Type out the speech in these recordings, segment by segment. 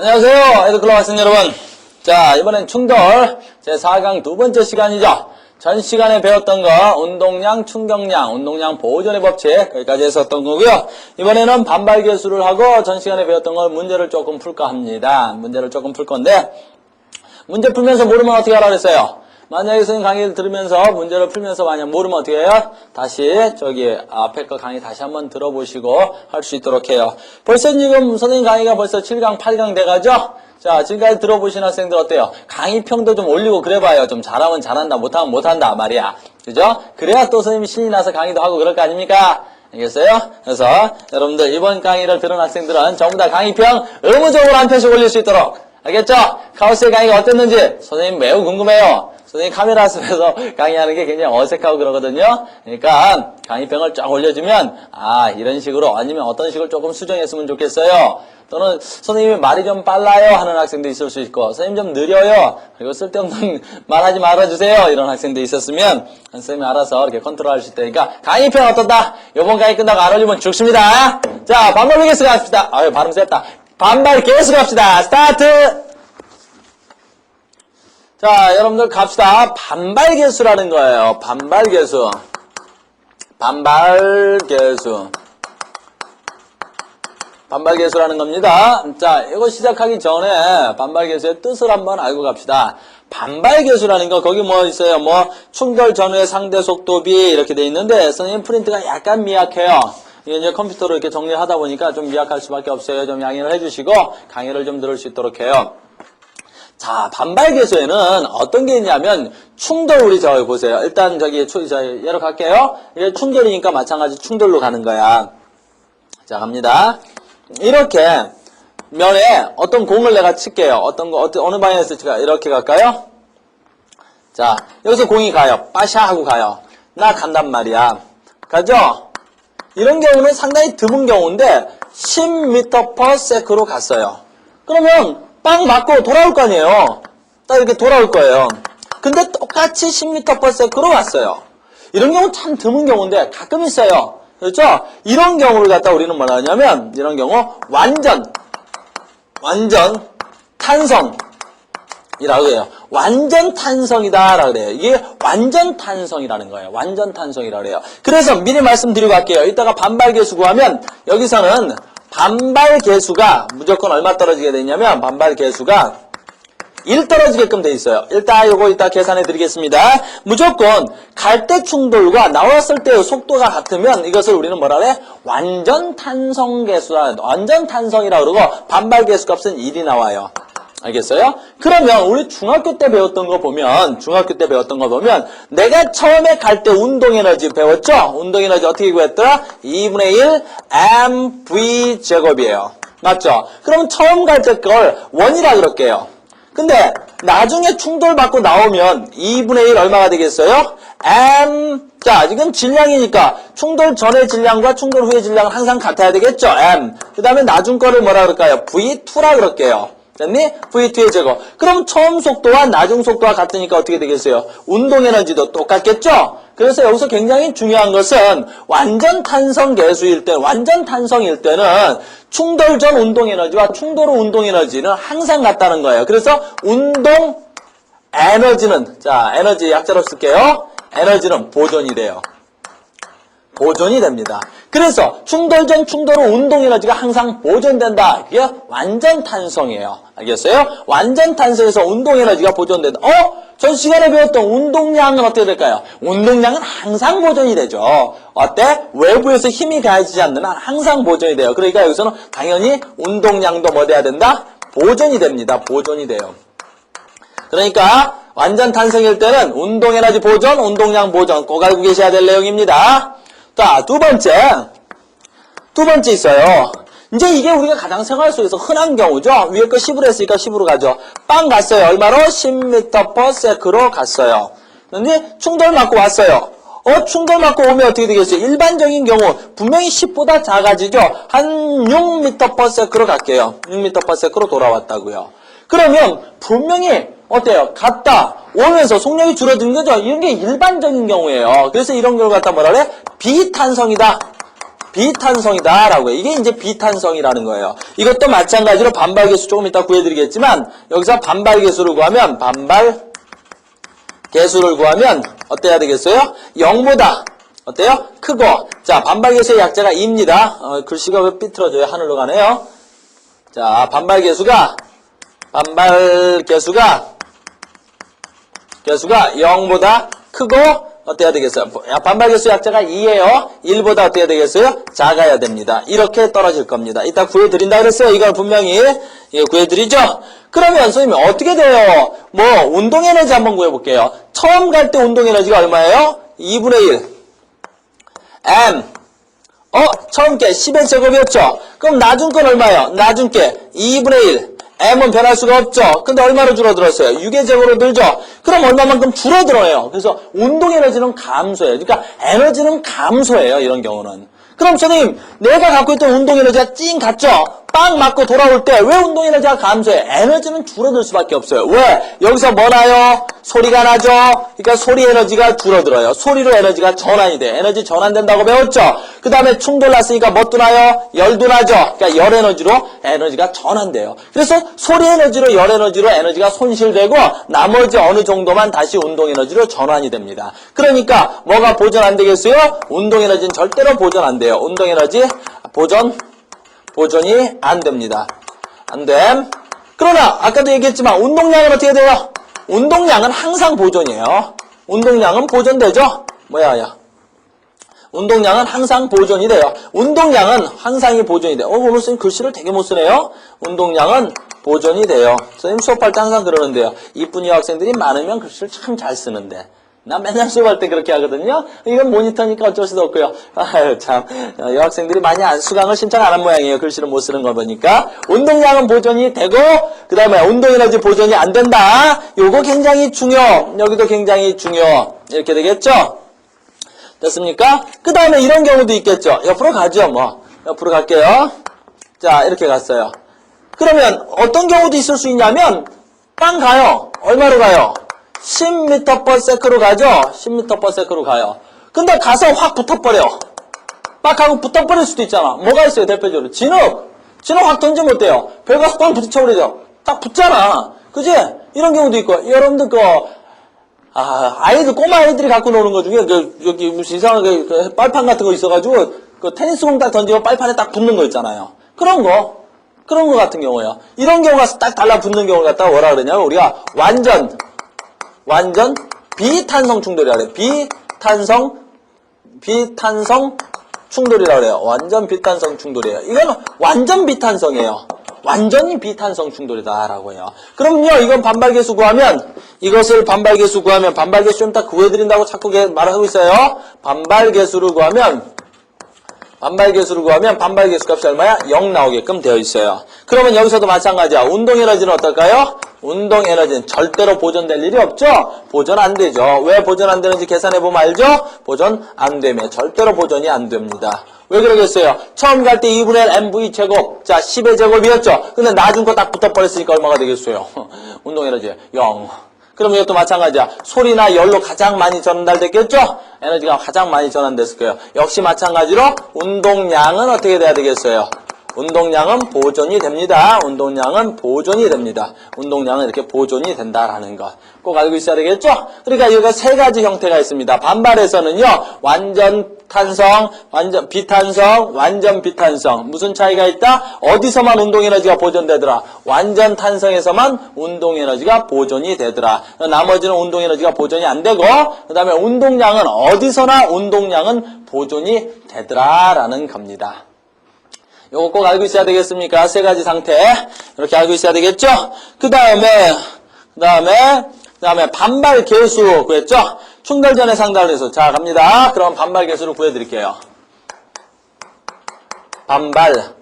안녕하세요. 에듀클럽 학생 여러분. 자, 이번엔 충돌 제4강 두 번째 시간이죠. 전 시간에 배웠던 거 운동량, 충격량, 운동량 보존의 법칙 여기까지 했었던 거고요. 이번에는 반발계수를 하고 전 시간에 배웠던 걸 문제를 조금 풀까 합니다. 문제를 조금 풀 건데 문제 풀면서 모르면 어떻게 하라 그랬어요? 만약에 선생님 강의를 들으면서 문제를 풀면서 만약 모르면 어떻게 해요? 다시 저기 앞에 거 강의 다시 한번 들어보시고 할 수 있도록 해요. 벌써 지금 선생님 강의가 벌써 7강, 8강 돼가죠? 자, 지금까지 들어보신 학생들 어때요? 강의평도 좀 올리고 그래봐요. 좀 잘하면 잘한다, 못하면 못한다 말이야. 그죠? 그래야 또 선생님이 신이 나서 강의도 하고 그럴 거 아닙니까? 알겠어요? 그래서 여러분들 이번 강의를 들은 학생들은 전부 다 강의평 의무적으로 한 편씩 올릴 수 있도록 알겠죠? 카오스의 강의가 어땠는지 선생님 매우 궁금해요. 선생님 카메라 앞에서 강의하는 게 굉장히 어색하고 그러거든요. 그러니까 강의평을 쫙 올려주면 이런 식으로 아니면 어떤 식으로 조금 수정했으면 좋겠어요. 또는 선생님이 말이 좀 빨라요 하는 학생도 있을 수 있고 선생님 좀 느려요. 그리고 쓸데없는 말하지 말아주세요. 이런 학생도 있었으면 선생님이 알아서 이렇게 컨트롤할 수 있다니까 강의평 어떻다? 이번 강의 끝나고 안 올리면 죽습니다. 자, 반발 계수 갑시다. 아유 발음 셌다. 반발 계수 갑시다. 스타트! 자, 여러분들 갑시다. 반발계수라는 거예요. 반발계수. 반발계수라는 겁니다. 자, 이거 시작하기 전에 반발계수의 뜻을 한번 알고 갑시다. 반발계수라는 거, 거기 뭐 있어요? 뭐, 충돌 전후의 상대 속도비, 이렇게 돼 있는데, 선생님 프린트가 약간 미약해요. 이게 이제 컴퓨터로 이렇게 정리를 하다 보니까 좀 미약할 수밖에 없어요. 좀 양해를 해주시고, 강의를 좀 들을 수 있도록 해요. 자, 반발계수에는 어떤 게 있냐면 충돌 우리 저기 보세요. 일단 저기 예로 갈게요. 이게 충돌이니까 마찬가지 충돌로 가는 거야. 자, 갑니다. 이렇게 면에 어떤 공을 내가 칠게요. 어느 방향에서 칠까? 이렇게 갈까요? 자, 여기서 공이 가요. 빠샤 하고 가요. 나 간단 말이야. 가죠? 이런 경우는 상당히 드문 경우인데 10m/s로 갔어요. 그러면 빵 맞고 돌아올 거 아니에요. 딱 이렇게 돌아올 거예요. 근데 똑같이 10m/s로 왔어요. 이런 경우 참 드문 경우인데 가끔 있어요. 그렇죠? 이런 경우를 갖다 우리는 뭐라 하냐면 이런 경우 완전 탄성이라고 해요. 완전 탄성이다라고 그래요. 이게 완전 탄성이라는 거예요. 완전 탄성이라고 그래요. 그래서 미리 말씀드리고 갈게요. 이따가 반발계수 구하면 여기서는 반발계수가 무조건 얼마 떨어지게 되냐면 반발계수가 1 떨어지게끔 돼 있어요. 일단 요거 이따 계산해 드리겠습니다. 무조건 갈 때 충돌과 나왔을 때의 속도가 같으면 이것을 우리는 뭐라 그래? 완전 탄성계수라, 완전 탄성이라고 그러고 반발계수 값은 1이 나와요. 알겠어요? 그러면 우리 중학교 때 배웠던 거 보면 내가 처음에 갈 때 운동에너지 배웠죠? 운동에너지 어떻게 구했더라? 2분의 1 mv 제곱이에요. 맞죠? 그럼 처음 갈 때 걸 원이라 그럴게요. 근데 나중에 충돌 받고 나오면 2분의 1 얼마가 되겠어요? 자, 지금 질량이니까 충돌 전의 질량과 충돌 후의 질량은 항상 같아야 되겠죠? m. 그 다음에 나중 거를 뭐라 그럴까요? v2라 그럴게요. 됐니? V2의 제곱. 그럼 처음 속도와 나중 속도가 같으니까 어떻게 되겠어요? 운동 에너지도 똑같겠죠? 그래서 여기서 굉장히 중요한 것은 완전 탄성 계수일 때, 완전 탄성일 때는 충돌 전 운동 에너지와 충돌 후 운동 에너지는 항상 같다는 거예요. 그래서 운동 에너지는, 자, 에너지 약자로 쓸게요. 에너지는 보존이 돼요. 보존이 됩니다. 그래서 충돌 전 충돌 후 운동 에너지가 항상 보존된다. 이게 완전 탄성이에요. 알겠어요? 완전 탄성에서 운동 에너지가 보존된다. 전 시간에 배웠던 운동량은 어떻게 될까요? 운동량은 항상 보존이 되죠. 어때? 외부에서 힘이 가해지지 않는 한 항상 보존이 돼요. 그러니까 여기서는 당연히 운동량도 뭐 돼야 된다? 보존이 됩니다. 보존이 돼요. 그러니까 완전 탄성일 때는 운동 에너지 보존, 운동량 보존 꼭 알고 계셔야 될 내용입니다. 자, 두 번째 있어요. 이제 이게 우리가 가장 생활 속에서 흔한 경우죠. 위에 거 10으로 했으니까 10으로 가죠. 빵 갔어요. 얼마로? 10m/s로 갔어요. 근데 충돌 맞고 왔어요. 충돌 맞고 오면 어떻게 되겠어요? 일반적인 경우 분명히 10보다 작아지죠. 한 6m/s로 갈게요. 6m/s로 돌아왔다고요. 그러면 분명히 어때요? 갔다 오면서 속력이 줄어드는 거죠. 이런 게 일반적인 경우예요. 그래서 이런 경우 갖다 뭐라 그래? 비탄성이다. 비탄성이다라고 해요. 이게 이제 비탄성이라는 거예요. 이것도 마찬가지로 반발계수 조금 이따 구해드리겠지만 여기서 반발계수를 구하면 어때야 되겠어요? 0보다 어때요? 크고. 자, 반발계수의 약자가 2입니다. 글씨가 왜 삐뚤어져요? 하늘로 가네요. 자, 반발계수가 0보다 크고 어때야 되겠어요? 반발계수 약자가 2예요. 1보다 어때야 되겠어요? 작아야 됩니다. 이렇게 떨어질 겁니다. 이따 구해드린다 그랬어요. 이걸 분명히 구해드리죠? 그러면 선생님 어떻게 돼요? 운동에너지 한번 구해볼게요. 처음 갈 때 운동에너지가 얼마예요? 2분의 1 m 처음 게 10의 제곱이었죠? 그럼 나중 건 얼마예요? 나중 게 2분의 1 m은 변할 수가 없죠. 근데 얼마로 줄어들었어요? 6의 제곱으로 늘죠. 그럼 얼마만큼 줄어들어요. 그래서 운동 에너지는 감소해요. 그러니까 에너지는 감소해요. 이런 경우는. 그럼 선생님, 내가 갖고 있던 운동 에너지가 찡 갔죠? 빵 맞고 돌아올 때 왜 운동 에너지가 감소해? 에너지는 줄어들 수밖에 없어요. 왜? 여기서 뭐 나요? 소리가 나죠? 그러니까 소리 에너지가 줄어들어요. 소리로 에너지가 전환이 돼. 에너지 전환된다고 배웠죠? 그 다음에 충돌 났으니까 뭣도 나요? 열도 나죠? 그러니까 열 에너지로 에너지가 전환돼요. 그래서 소리 에너지로 열 에너지로 에너지가 손실되고 나머지 어느 정도만 다시 운동 에너지로 전환이 됩니다. 그러니까 뭐가 보존 안 되겠어요? 운동 에너지는 절대로 보존 안 돼요. 운동 에너지 보존이 안 됩니다. 안 됨. 그러나 아까도 얘기했지만 운동량은 어떻게 돼요? 운동량은 항상 보존이에요. 운동량은 보존되죠? 운동량은 항상 보존이 돼요. 운동량은 항상이 보존이 돼요. 오늘 선생님 글씨를 되게 못 쓰네요. 운동량은 보존이 돼요. 선생님 수업할 때 항상 그러는데요. 이쁜 여학생들이 많으면 글씨를 참 잘 쓰는데 나 맨날 수업할 때 그렇게 하거든요. 이건 모니터니까 어쩔 수도 없고요. 아유 참 여학생들이 많이 수강을 신청 안 한 모양이에요. 글씨를 못 쓰는 거 보니까. 운동량은 보존이 되고 그 다음에 운동에너지 보존이 안 된다. 요거 굉장히 중요. 여기도 굉장히 중요. 이렇게 되겠죠? 됐습니까? 그 다음에 이런 경우도 있겠죠. 옆으로 가죠. 옆으로 갈게요. 자 이렇게 갔어요. 그러면 어떤 경우도 있을 수 있냐면 빵 가요. 얼마로 가요? 10m/s로 가죠? 10m/s로 가요. 근데 가서 확 붙어버려. 빡 하고 붙어버릴 수도 있잖아. 뭐가 있어요, 대표적으로? 진흙 확 던지면 어때요? 벽에 가서 빵 부딪혀버리죠? 딱 붙잖아. 그지? 이런 경우도 있고, 여러분들 아이들, 꼬마 아이들이 갖고 노는 거 중에, 여기 무슨 이상하게 빨판 같은 거 있어가지고, 테니스공 딱 던지면 빨판에 딱 붙는 거 있잖아요. 그런 거 같은 경우예요. 이런 경우가 딱 달라붙는 경우를 갖다가 뭐라 그러냐면, 우리가 완전 비탄성 충돌이라 그래요. 비탄성 충돌이라 그래요. 완전 비탄성 충돌이에요. 이건 완전 비탄성이에요. 완전히 비탄성 충돌이다라고 해요. 그럼요, 이건 반발계수 구하면, 이것을 반발계수 구하면, 반발계수 좀 이따 구해드린다고 자꾸 말하고 있어요. 반발계수를 구하면 반발계수 값이 얼마야? 0 나오게끔 되어 있어요. 그러면 여기서도 마찬가지야. 운동에너지는 어떨까요? 운동에너지는 절대로 보존될 일이 없죠? 보존 안 되죠. 왜 보존 안 되는지 계산해보면 알죠? 보존 안 되면 절대로 보존이 안 됩니다. 왜 그러겠어요? 처음 갈 때 2분의 1 mv 제곱, 자 10의 제곱이었죠? 근데 나중 거 딱 붙어버렸으니까 얼마가 되겠어요? 운동에너지 0. 그럼 이것도 마찬가지야. 소리나 열로 가장 많이 전달됐겠죠? 에너지가 가장 많이 전환됐을 거예요. 역시 마찬가지로 운동량은 어떻게 돼야 되겠어요? 운동량은 보존이 됩니다. 운동량은 이렇게 보존이 된다라는 거. 꼭 알고 있어야 되겠죠? 그러니까 여기가 세 가지 형태가 있습니다. 반발에서는요, 완전 탄성, 완전 비탄성, 완전 비탄성. 무슨 차이가 있다? 어디서만 운동에너지가 보존되더라? 완전 탄성에서만 운동에너지가 보존이 되더라. 나머지는 운동에너지가 보존이 안 되고, 그 다음에 운동량은 어디서나 운동량은 보존이 되더라라는 겁니다. 요거 꼭 알고 있어야 되겠습니까? 세 가지 상태. 이렇게 알고 있어야 되겠죠? 그 다음에 반발 계수 구했죠? 충돌 전에 상달을 해서. 자, 갑니다. 그럼 반발 계수를 구해드릴게요. 반발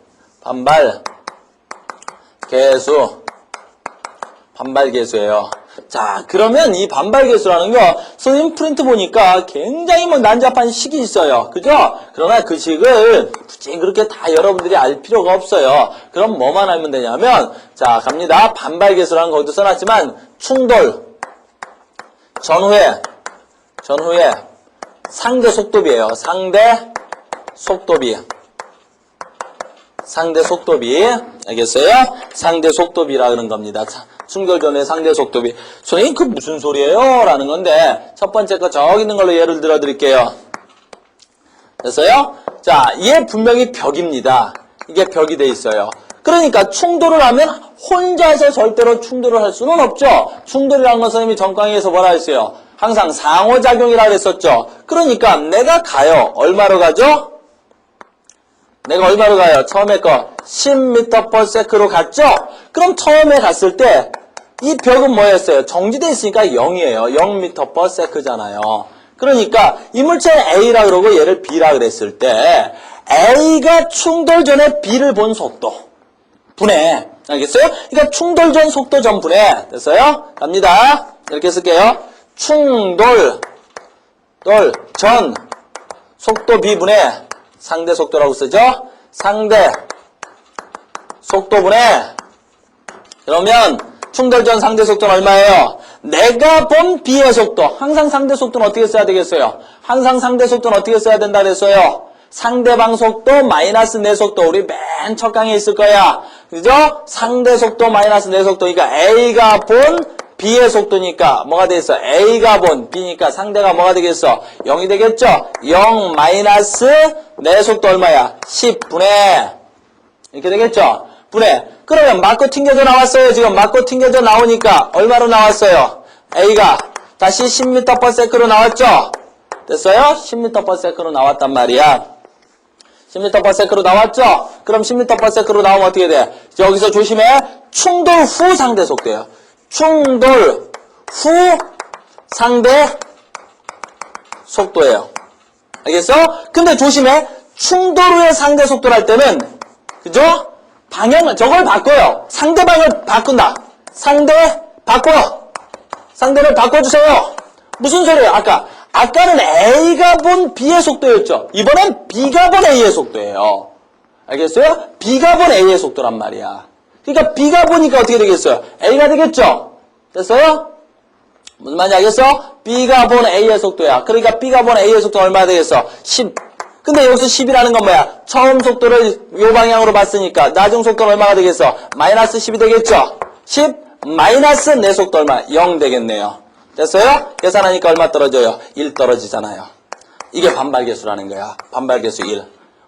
계수예요. 자, 그러면 이 반발계수라는 거, 선생님 프린트 보니까 굉장히 난잡한 식이 있어요. 그죠? 그러나 그 식을 굳이 그렇게 다 여러분들이 알 필요가 없어요. 그럼 뭐만 알면 되냐면, 자, 갑니다. 반발계수라는 거 어디도 써놨지만, 충돌, 전후에, 상대 속도비예요. 상대 속도비. 상대 속도비. 알겠어요? 상대 속도비라 그런 겁니다. 충돌 전에 상대 속도비. 선생님, 그 무슨 소리예요? 라는 건데, 첫 번째 거 저기 있는 걸로 예를 들어 드릴게요. 됐어요? 자, 얘 분명히 벽입니다. 이게 벽이 돼 있어요. 그러니까 충돌을 하면 혼자서 절대로 충돌을 할 수는 없죠. 충돌이라는 건 선생님이 전 강의에서 뭐라 했어요? 항상 상호작용이라 그랬었죠. 그러니까 내가 가요. 얼마로 가죠? 내가 얼마로 가요? 처음에 거 10m/s로 갔죠? 그럼 처음에 갔을 때 이 벽은 뭐였어요? 정지되어 있으니까 0이에요. 0m/s잖아요. 그러니까 이물체 A라 그러고 얘를 B라 그랬을 때 A가 충돌 전에 B를 본 속도 분해. 알겠어요? 그러니까 충돌 전 속도 전 분해. 됐어요? 갑니다. 이렇게 쓸게요. 충돌 전 속도 비분해. 상대 속도라고 쓰죠? 상대 속도 분해. 그러면 충돌 전 상대 속도는 얼마예요? 내가 본 B의 속도. 항상 상대 속도는 어떻게 써야 되겠어요? 항상 상대 속도는 어떻게 써야 된다 그랬어요? 상대방 속도 마이너스 내 속도. 우리 맨 첫 강의에 있을 거야. 그죠? 상대 속도 마이너스 내 속도. 그러니까 A가 본 B의 속도니까 뭐가 되겠어? A가 본 B니까 상대가 뭐가 되겠어? 0이 되겠죠? 0 마이너스 내 속도 얼마야? 10분의 이렇게 되겠죠? 분해. 그러면 맞고 튕겨져 나왔어요. 지금 맞고 튕겨져 나오니까 얼마로 나왔어요? A가 다시 10m/s로 나왔죠? 됐어요? 10m/s로 나왔단 말이야. 10m/s로 나왔죠? 그럼 10m/s로 나오면 어떻게 돼? 여기서 조심해. 충돌 후 상대 속도예요. 충돌 후 상대 속도예요. 알겠어? 근데 조심해. 충돌 후의 상대 속도를 할 때는 그죠? 방향을 저걸 바꿔요. 상대방을 바꾼다. 상대 바꿔. 상대를 바꿔주세요. 무슨 소리예요? 아까는 A가 본 B의 속도였죠. 이번엔 B가 본 A의 속도예요. 알겠어요? B가 본 A의 속도란 말이야. 그러니까 B가 보니까 어떻게 되겠어요? A가 되겠죠? 됐어요? 무슨 말인지 알겠어? B가 본 A의 속도야. 그러니까 B가 본 A의 속도가 얼마나 되겠어? 10. 근데 여기서 10이라는 건 뭐야? 처음 속도를 요 방향으로 봤으니까 나중 속도는 얼마가 되겠어? 마이너스 10이 되겠죠? 10 마이너스 내 속도 얼마? 0 되겠네요. 됐어요? 계산하니까 얼마 떨어져요? 1 떨어지잖아요. 이게 반발계수라는 거야. 반발계수 1.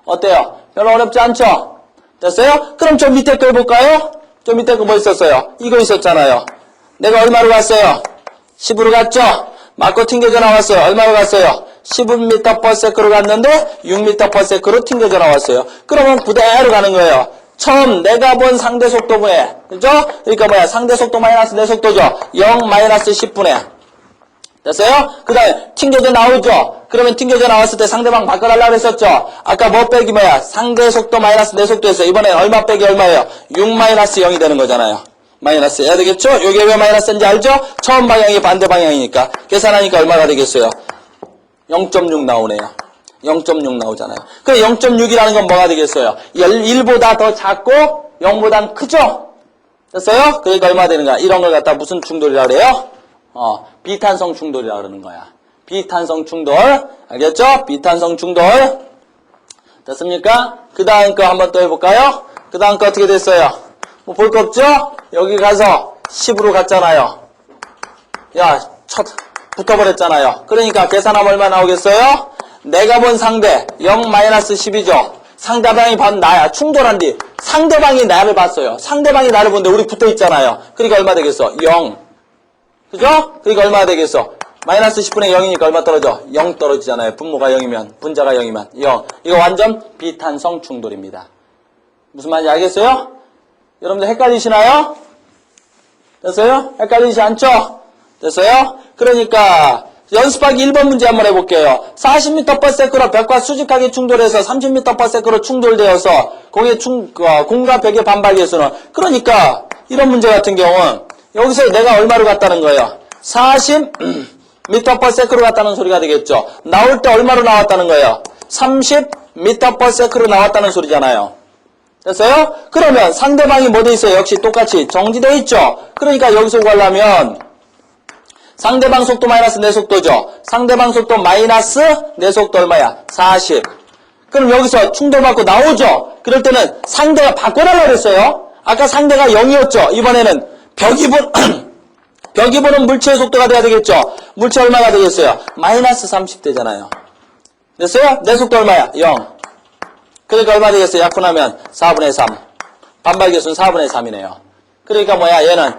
어때요? 별로 어렵지 않죠? 됐어요? 그럼 저 밑에 거 해볼까요? 저 밑에 거 뭐 있었어요? 이거 있었잖아요. 내가 얼마로 갔어요? 10으로 갔죠? 맞고 튕겨져 나왔어요. 얼마로 갔어요? 10m/s로 갔는데 6m/s로 튕겨져 나왔어요. 그러면 그대로 가는 거예요. 처음 내가 본 상대 속도분해. 그죠? 그러니까 뭐야? 상대 속도 마이너스 내 속도죠. 0 마이너스 10분의. 됐어요? 그 다음에 튕겨져 나오죠? 그러면 튕겨져 나왔을 때 상대방 바꿔달라고 그랬었죠? 아까 뭐 빼기 뭐야? 상대 속도 마이너스 내 속도였어요. 이번엔 얼마 빼기 얼마예요? 6 마이너스 0이 되는 거잖아요. 마이너스 해야 되겠죠? 이게 왜 마이너스인지 알죠? 처음 방향이 반대 방향이니까. 계산하니까 얼마가 되겠어요? 0.6 나오네요. 0.6 나오잖아요. 그럼 0.6이라는 건 뭐가 되겠어요? 1보다 더 작고 0보단 크죠? 됐어요? 그러니까 얼마 되는가? 이런 걸 갖다 무슨 충돌이라고 그래요? 비탄성 충돌이라고 그러는 거야. 비탄성 충돌. 알겠죠? 비탄성 충돌. 됐습니까? 그 다음 거 한번 또 해볼까요? 그 다음 거 어떻게 됐어요? 뭐 볼 거 없죠? 여기 가서 10으로 갔잖아요. 야, 붙어버렸잖아요. 그러니까 계산하면 얼마 나오겠어요? 내가 본 상대 0-10이죠. 상대방이 본 나야. 충돌한 뒤 상대방이 나를 봤어요. 상대방이 나를 보는데 우리 붙어있잖아요. 그러니까 얼마 되겠어? 0. 그죠? 그러니까 얼마 되겠어? 마이너스 10분의 0이니까 얼마 떨어져? 0 떨어지잖아요. 분모가 0이면, 분자가 0이면 0. 이거 완전 비탄성 충돌입니다. 무슨 말인지 알겠어요? 여러분들 헷갈리시나요? 됐어요? 헷갈리지 않죠? 됐어요? 그러니까 연습하기 1번 문제 한번 해볼게요. 40m/s로 벽과 수직하게 충돌해서 30m/s로 충돌되어서 공과 벽의 반발계수는, 그러니까 이런 문제 같은 경우는 여기서 내가 얼마로 갔다는 거예요? 40m/s로 갔다는 소리가 되겠죠. 나올 때 얼마로 나왔다는 거예요? 30m/s로 나왔다는 소리잖아요. 됐어요? 그러면 상대방이 뭐 돼 있어요? 역시 똑같이 정지돼 있죠. 그러니까 여기서 구하려면 상대방 속도 마이너스 내 속도죠. 상대방 속도 마이너스 내 속도 얼마야? 40. 그럼 여기서 충돌받고 나오죠? 그럴 때는 상대가 바꿔달라고 그랬어요. 아까 상대가 0이었죠? 이번에는 벽이분, 벽이분은 물체의 속도가 돼야 되겠죠? 물체 얼마가 되겠어요? 마이너스 30대잖아요. 됐어요? 내 속도 얼마야? 0. 그러니까 얼마 되겠어요? 약분하면 4분의 3. 반발계수는 4분의 3이네요. 그러니까 뭐야? 얘는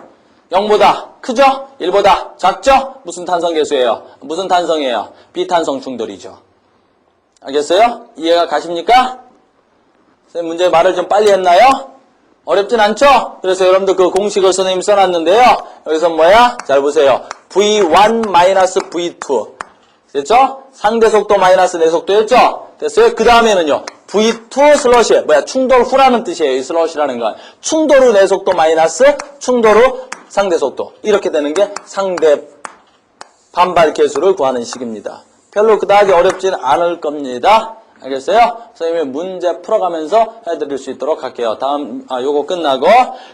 0보다 크죠? 1보다 작죠? 무슨 탄성계수예요? 무슨 탄성이에요? 비탄성 충돌이죠. 알겠어요? 이해가 가십니까? 선생님 문제 말을 좀 빨리 했나요? 어렵진 않죠? 그래서 여러분들 그 공식을 선생님이 써놨는데요. 여기서 뭐야? 잘 보세요. V1 마이너스 V2. 됐죠? 상대 속도 마이너스 내 속도였죠? 됐어요? 그 다음에는요. V2 슬러시. 뭐야? 충돌 후라는 뜻이에요. 이 슬러시라는 건. 충돌 후 내 속도 마이너스 충돌 후 상대 속도. 이렇게 되는 게 상대 반발 계수를 구하는 식입니다. 별로 그다지 어렵진 않을 겁니다. 알겠어요? 선생님이 문제 풀어가면서 해드릴 수 있도록 할게요. 다음, 요거 끝나고.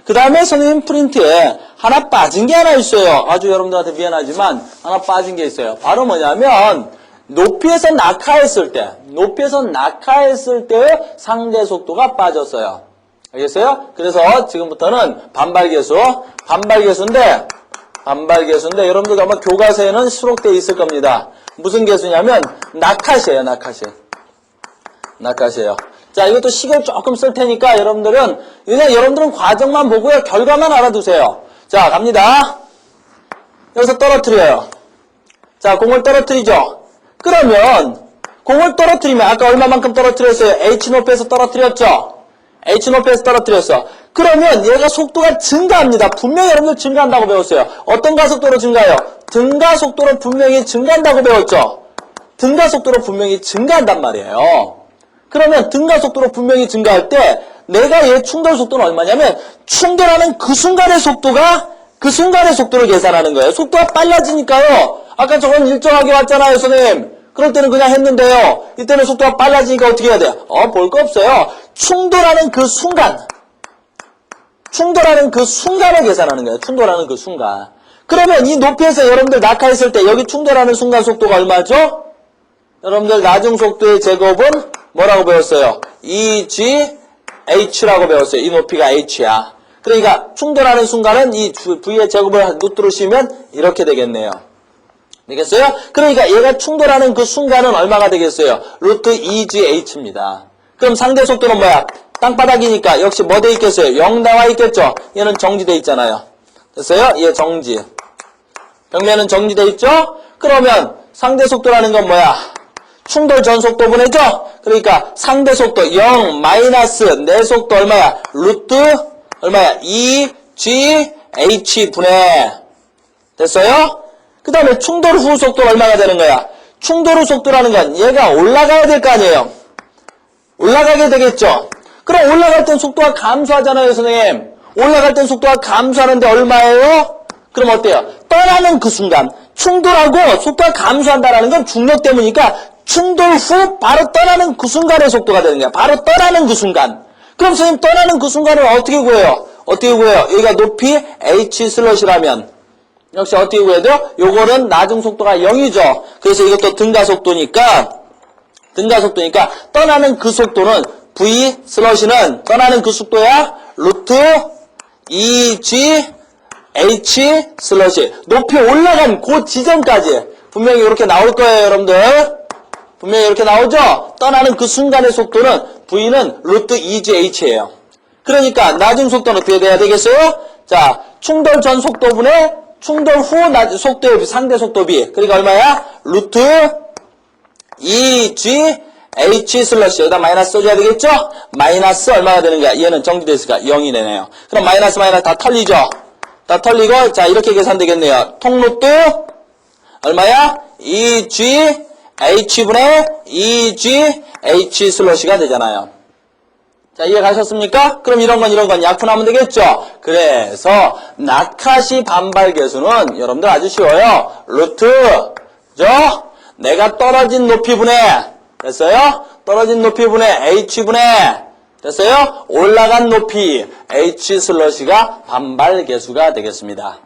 그 다음에 선생님 프린트에 하나 빠진 게 하나 있어요. 아주 여러분들한테 미안하지만 하나 빠진 게 있어요. 바로 뭐냐면, 높이에서 낙하했을 때, 의 상대 속도가 빠졌어요. 알겠어요? 그래서 지금부터는 반발계수인데, 여러분들 아마 교과서에는 수록되어 있을 겁니다. 무슨 계수냐면, 낙하시예요, 낙하시예요. 자, 이것도 식을 조금 쓸 테니까 여러분들은, 그냥 여러분들은 과정만 보고요, 결과만 알아두세요. 자, 갑니다. 여기서 떨어뜨려요. 자, 공을 떨어뜨리죠? 그러면, 공을 떨어뜨리면, 아까 얼마만큼 떨어뜨렸어요? H 높이에서 떨어뜨렸죠? H 높이에서 떨어뜨렸어. 그러면 얘가 속도가 증가합니다. 분명히 여러분들 증가한다고 배웠어요. 어떤 가속도로 증가해요? 등가속도로 분명히 증가한다고 배웠죠? 등가속도로 분명히 증가한단 말이에요. 그러면 등가속도로 분명히 증가할 때 내가 얘 충돌 속도는 얼마냐면 충돌하는 그 순간의 속도를 계산하는 거예요. 속도가 빨라지니까요. 아까 저건 일정하게 왔잖아요, 선생님. 그럴 때는 그냥 했는데요. 이때는 속도가 빨라지니까 어떻게 해야 돼요? 볼 거 없어요. 충돌하는 그 순간을 계산하는 거예요. 충돌하는 그 순간. 그러면 이 높이에서 여러분들 낙하했을 때 여기 충돌하는 순간 속도가 얼마죠? 여러분들 나중 속도의 제곱은 뭐라고 배웠어요? EGH라고 배웠어요. 이 높이가 H야. 그러니까 충돌하는 순간은 이 V의 제곱을 루트로 씌우면 이렇게 되겠네요. 되겠어요? 그러니까 얘가 충돌하는 그 순간은 얼마가 되겠어요? 루트 EGH입니다. 그럼 상대 속도는 뭐야? 땅바닥이니까 역시 뭐 돼 있겠어요? 0 나와 있겠죠? 얘는 정지돼 있잖아요. 됐어요? 얘 정지. 벽면은 정지돼 있죠? 그러면 상대 속도라는 건 뭐야? 충돌 전 속도분해죠? 그러니까 상대 속도 0 마이너스 내 속도 얼마야? 루트 얼마야? EGH 분해. 됐어요? 그 다음에 충돌 후 속도 얼마가 되는 거야? 충돌 후 속도라는 건 얘가 올라가야 될 거 아니에요? 올라가게 되겠죠? 그럼 올라갈 땐 속도가 감소하잖아요, 선생님. 올라갈 땐 속도가 감소하는데 얼마예요? 그럼 어때요? 떠나는 그 순간. 충돌하고 속도가 감소한다는 건 중력 때문이니까 충돌 후 바로 떠나는 그 순간의 속도가 되는 거야. 바로 떠나는 그 순간. 그럼 선생님 떠나는 그 순간을 어떻게 구해요? 여기가 높이 H 슬롯이라면 역시 어떻게 구해야 돼요? 요거는 나중 속도가 0이죠. 그래서 이것도 등가속도니까 떠나는 그 속도는 V 슬롯이는 떠나는 그 속도야. 루트 EG H 슬롯이 높이 올라간 그 지점까지 분명히 이렇게 나올 거예요, 여러분들. 분명히 이렇게 나오죠? 떠나는 그 순간의 속도는 V는 루트 EGH예요. 그러니까 나중 속도는 어떻게 돼야 되겠어요? 자, 충돌 전 속도분의 충돌 후 속도의 상대 속도비. 그러니까 얼마야? 루트 EGH 슬러시. 여기다 마이너스 써줘야 되겠죠? 마이너스 얼마가 되는 거야? 얘는 정지됐으니까 0이 되네요. 그럼 마이너스 다 털리죠? 다 털리고, 자, 이렇게 계산되겠네요. 통루트 얼마야? EGH분의 EGH 슬러시가 되잖아요. 자, 이해 가셨습니까? 그럼 이런 건 약분하면 되겠죠? 그래서 낙하시 반발계수는 여러분들 아주 쉬워요. 루트죠? 내가 떨어진 높이분의 됐어요? 떨어진 높이분의 H분의 됐어요? 올라간 높이 H 슬러시가 반발계수가 되겠습니다.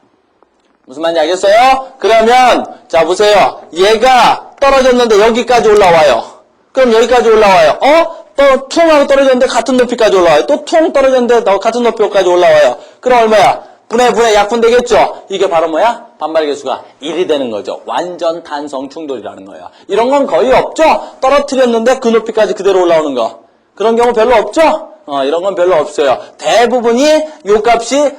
무슨 말인지 알겠어요? 그러면 자 보세요. 얘가 떨어졌는데 여기까지 올라와요. 그럼 여기까지 올라와요. 또 퉁 하고 떨어졌는데 같은 높이까지 올라와요. 또 퉁 떨어졌는데 같은 높이까지 올라와요. 그럼 얼마야? 분의 약분 되겠죠? 이게 바로 뭐야? 반발계수가 1이 되는 거죠. 완전 탄성 충돌이라는 거예요. 이런 건 거의 없죠? 떨어뜨렸는데 그 높이까지 그대로 올라오는 거. 그런 경우 별로 없죠? 이런 건 별로 없어요. 대부분이 요 값이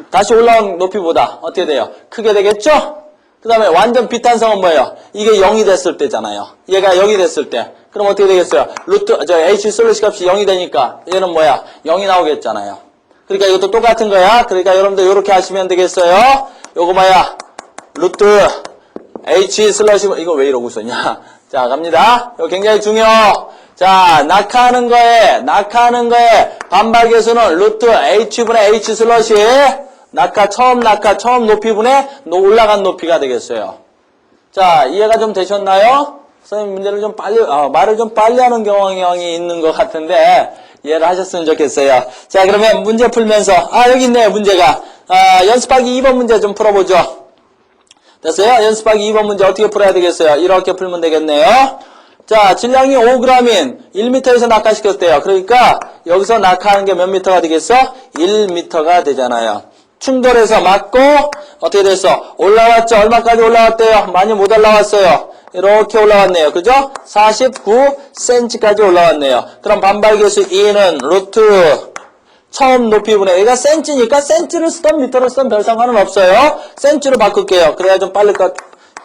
다시 올라온 높이보다 어떻게 돼요? 크게 되겠죠? 그 다음에 완전 비탄성은 뭐예요? 이게 0이 됐을 때잖아요. 얘가 0이 됐을 때. 그럼 어떻게 되겠어요? H 슬러시 값이 0이 되니까 얘는 뭐야? 0이 나오겠잖아요. 그러니까 이것도 똑같은 거야. 그러니까 여러분들 이렇게 하시면 되겠어요. 요거 뭐야? H 슬러시, 이거 왜 이러고 있었냐? 자, 갑니다. 이거 굉장히 중요. 자, 낙하하는 거에 반발계수는 H분의 H 슬러시 처음 높이분의 올라간 높이가 되겠어요. 자, 이해가 좀 되셨나요? 선생님 문제를 좀 빨리, 말을 좀 빨리 하는 경향이 있는 것 같은데, 이해를 하셨으면 좋겠어요. 자, 그러면 문제 풀면서, 여기 있네요, 문제가. 연습하기 2번 문제 좀 풀어보죠. 됐어요? 연습하기 2번 문제 어떻게 풀어야 되겠어요? 이렇게 풀면 되겠네요. 자, 질량이 5g인 1m에서 낙하시켰대요. 그러니까, 여기서 낙하하는 게 몇 미터가 되겠어? 1m가 되잖아요. 충돌해서 맞고 어떻게 됐어? 올라왔죠? 얼마까지 올라왔대요? 많이 못 올라왔어요. 이렇게 올라왔네요. 그죠? 49cm까지 올라왔네요. 그럼 반발계수 2는 루트 처음 높이분의 얘가 cm니까 cm를 쓰던 미터를 쓰던 별 상관은 없어요. cm로 바꿀게요. 그래야 좀 빨리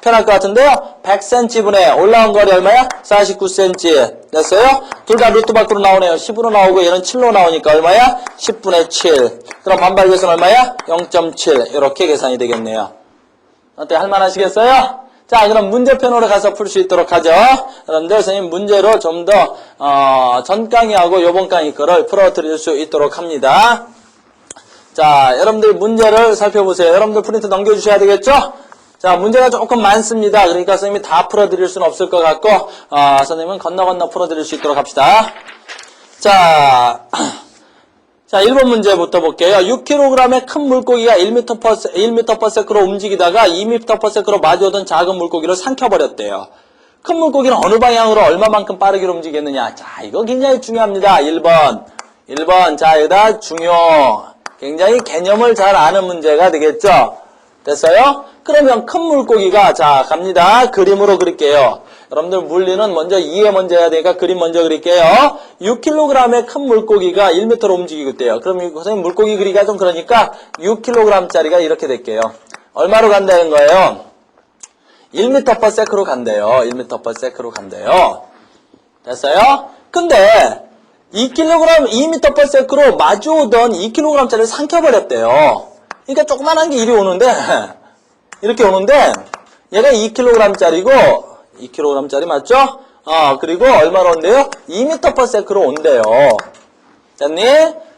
편할 것 같은데요. 100cm분의 올라온 거리 얼마야? 49cm 됐어요? 둘 다 루트 밖으로 나오네요. 10으로 나오고 얘는 7로 나오니까 얼마야? 10분의 7. 그럼 반발계수는 얼마야? 0.7. 이렇게 계산이 되겠네요. 어때? 할만하시겠어요? 자, 그럼 문제편으로 가서 풀 수 있도록 하죠. 여러분들 선생님 문제로 좀 더 전 강의하고 요번 강의 거를 풀어드릴 수 있도록 합니다. 자, 여러분들 문제를 살펴보세요. 여러분들 프린트 넘겨주셔야 되겠죠? 자, 문제가 조금 많습니다. 그러니까 선생님이 다 풀어드릴 수는 없을 것 같고 선생님은 건너 풀어드릴 수 있도록 합시다. 자, 1번 문제부터 볼게요. 6kg의 큰 물고기가 1m/s로 움직이다가 2m/s로 마주오던 작은 물고기를 삼켜버렸대요. 큰 물고기는 어느 방향으로 얼마만큼 빠르게 움직였느냐? 자, 이거 굉장히 중요합니다. 1번. 자, 여기다 중요. 굉장히 개념을 잘 아는 문제가 되겠죠? 됐어요? 그러면 큰 물고기가, 자, 갑니다. 그림으로 그릴게요. 여러분들 물리는 먼저 이해 먼저 해야 되니까 그림 먼저 그릴게요. 6kg의 큰 물고기가 1m로 움직이고 있대요. 그럼 선생님 물고기 그리기가 좀 그러니까 6kg짜리가 이렇게 될게요. 얼마로 간다는 거예요? 1m/s로 간대요. 1m/s로 간대요. 됐어요? 근데 2m/s로 마주오던 2kg짜리를 삼켜버렸대요. 그러니까 조그만한 게 이리 오는데 이렇게 오는데 얘가 2kg짜리고 2kg짜리 맞죠? 그리고 얼마로 온대요? 2m/s로 온대요. 됐니?